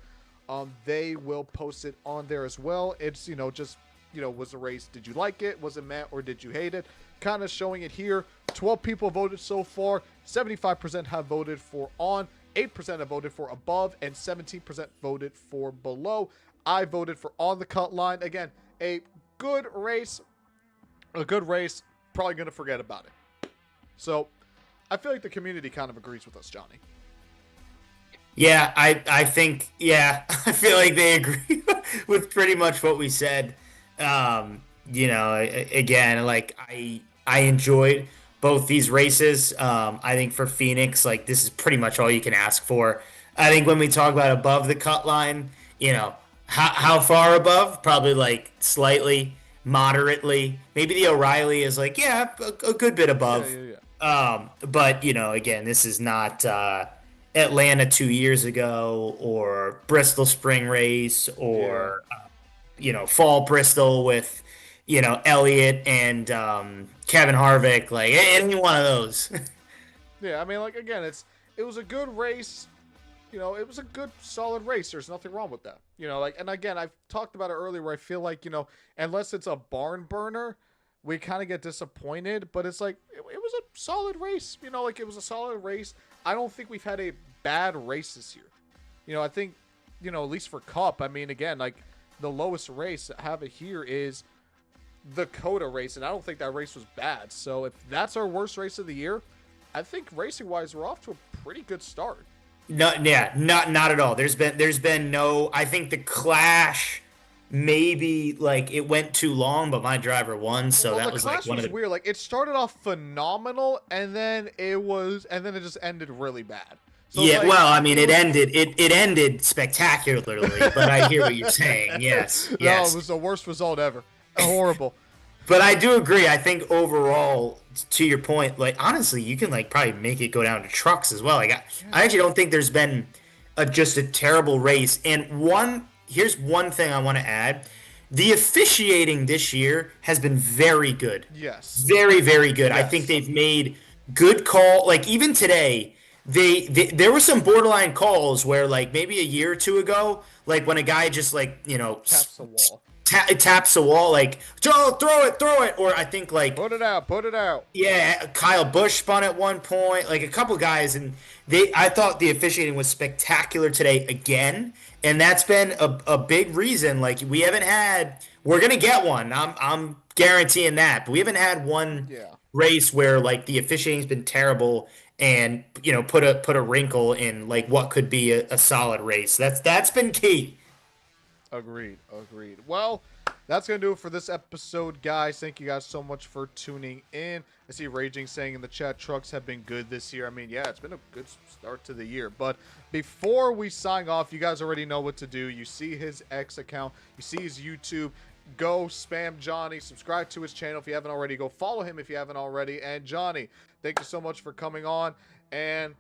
they will post it on there as well. It's, just, was the race, did you like it? Was it meh, or did you hate it? Kind of showing it here. 12 people voted so far. 75% have voted for on. 8% have voted for above. And 17% voted for below. I voted for on the cut line. Again, a good race. A good race. Probably going to forget about it. So, I feel like the community kind of agrees with us, Johnny. Yeah, I think, yeah, I feel like they agree with pretty much what we said. Again, like I enjoyed both these races. I think for Phoenix, like this is pretty much all you can ask for. I think when we talk about above the cut line, how far above? Probably like slightly, moderately. Maybe the O'Reilly is like, yeah, a good bit Yeah, above. yeah, yeah. But again, this is not Atlanta 2 years ago or Bristol Spring Race Yeah. or fall Bristol with Elliott and Kevin Harvick, like any one of those. Yeah, I mean, like again, it was a good race. It was a good, solid race. There's nothing wrong with that. And again, I've talked about it earlier where I feel like, unless it's a barn burner, we kind of get disappointed. But it's like, it was a solid race. Like it was a solid race. I don't think we've had a bad race this year. I think, at least for Cup, I mean, again, like the lowest race I have it here is the Coda race. And I don't think that race was bad. So if that's our worst race of the year, I think racing wise, we're off to a pretty good start. No, yeah, not at all. There's been no. I think the Clash maybe like it went too long, but my driver won, so Well, that the was like clash one of was the. weird. Like it started off phenomenal, and then it just ended really bad. So it's Yeah, like well, I mean, it it was. ended it ended spectacularly, but I hear what you're saying. Yes, No, it yes. was the worst result ever. Horrible. But I do agree. I think overall, to your point, like honestly, you can like probably make it go down to trucks as well. Like I Yeah. actually don't think there's been just a terrible race. And here's one thing I want to add: the officiating this year has been very good, Yes. very very good. I think Yes. they've made good call. Like even today, there were some borderline calls where like maybe a year or two ago, like when a guy just like Taps the wall. taps the wall like Joe, throw it, or I think like Put it out. Put it out. yeah, Kyle Busch spun at one point, like a couple guys, and I thought the officiating was spectacular today again, and that's been a big reason. Like we're gonna get one. I'm guaranteeing that, but we haven't had one Yeah. race where like the officiating's been terrible and put a wrinkle in like what could be a solid race. That's been key. Agreed. Agreed. Well, that's going to do it for this episode, guys. Thank you guys so much for tuning in. I see Raging saying in the chat, trucks have been good this year. I mean, yeah, it's been a good start to the year. But before we sign off, you guys already know what to do. You see his X account. You see his YouTube. Go spam Johnny. Subscribe to his channel if you haven't already. Go follow him if you haven't already. And Johnny, thank you so much for coming on. And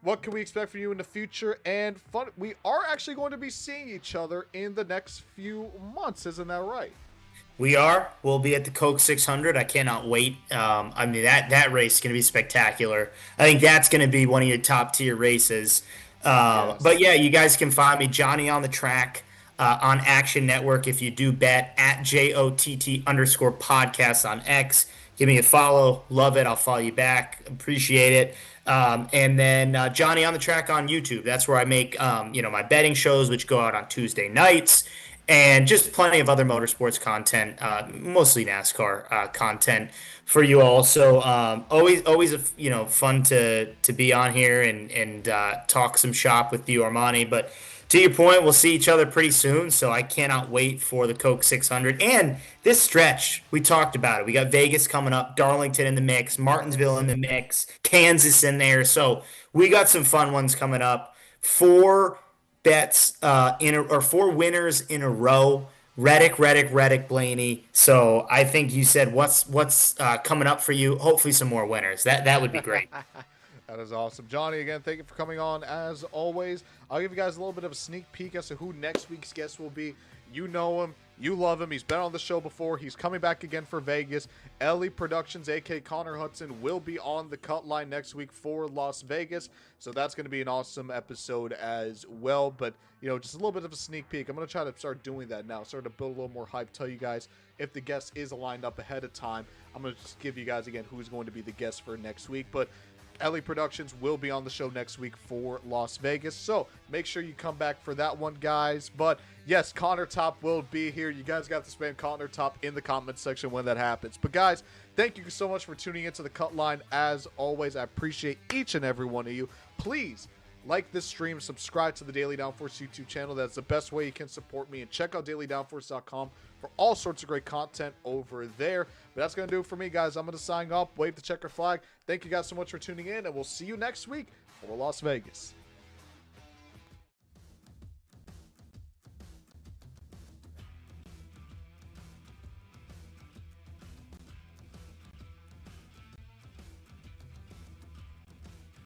what can we expect from you in the future? And fun, we are actually going to be seeing each other in the next few months. Isn't that right? We are. We'll be at the Coke 600. I cannot wait. I mean that race is going to be spectacular. I think that's going to be one of your top tier races. But Yes. yeah, you guys can find me Johnny on the track on Action Network. If you do bet at JOTT_podcast on X, give me a follow. Love it. I'll follow you back. Appreciate it. And then Johnny on the track on YouTube. That's where I make my betting shows, which go out on Tuesday nights, and just plenty of other motorsports content, mostly NASCAR content for you all. So always fun to be on here and talk some shop with you, Armani. But to your point, we'll see each other pretty soon. So I cannot wait for the Coke 600 and this stretch. We talked about it. We got Vegas coming up, Darlington in the mix, Martinsville in the mix, Kansas in there. So we got some fun ones coming up. Four bets or four winners in a row. Reddick, Blaney. So I think you said what's coming up for you. Hopefully some more winners. That would be great. That is awesome. Johnny, again, thank you for coming on as always. I'll give you guys a little bit of a sneak peek as to who next week's guest will be. You know him. You love him. He's been on the show before. He's coming back again for Vegas. Ellie Productions, a.k.a. Connor Hudson, will be on the cut line next week for Las Vegas. So that's going to be an awesome episode as well. But, just a little bit of a sneak peek. I'm going to try to start doing that now. Start to build a little more hype. Tell you guys if the guest is lined up ahead of time. I'm going to just give you guys, again, who's going to be the guest for next week. But Ellie Productions will be on the show next week for Las Vegas, so make sure you come back for that one, guys. But yes, Connor Top will be here. You guys got to spam Connor Top in the comment section when that happens. But guys, thank you so much for tuning into the Cut Line. As always, I appreciate each and every one of you. Please like this stream, subscribe to the Daily Downforce YouTube channel. That's the best way you can support me. And check out dailydownforce.com for all sorts of great content over there. But that's going to do it for me, guys. I'm going to sign off, wave the checker flag. Thank you guys so much for tuning in, and we'll see you next week for Las Vegas.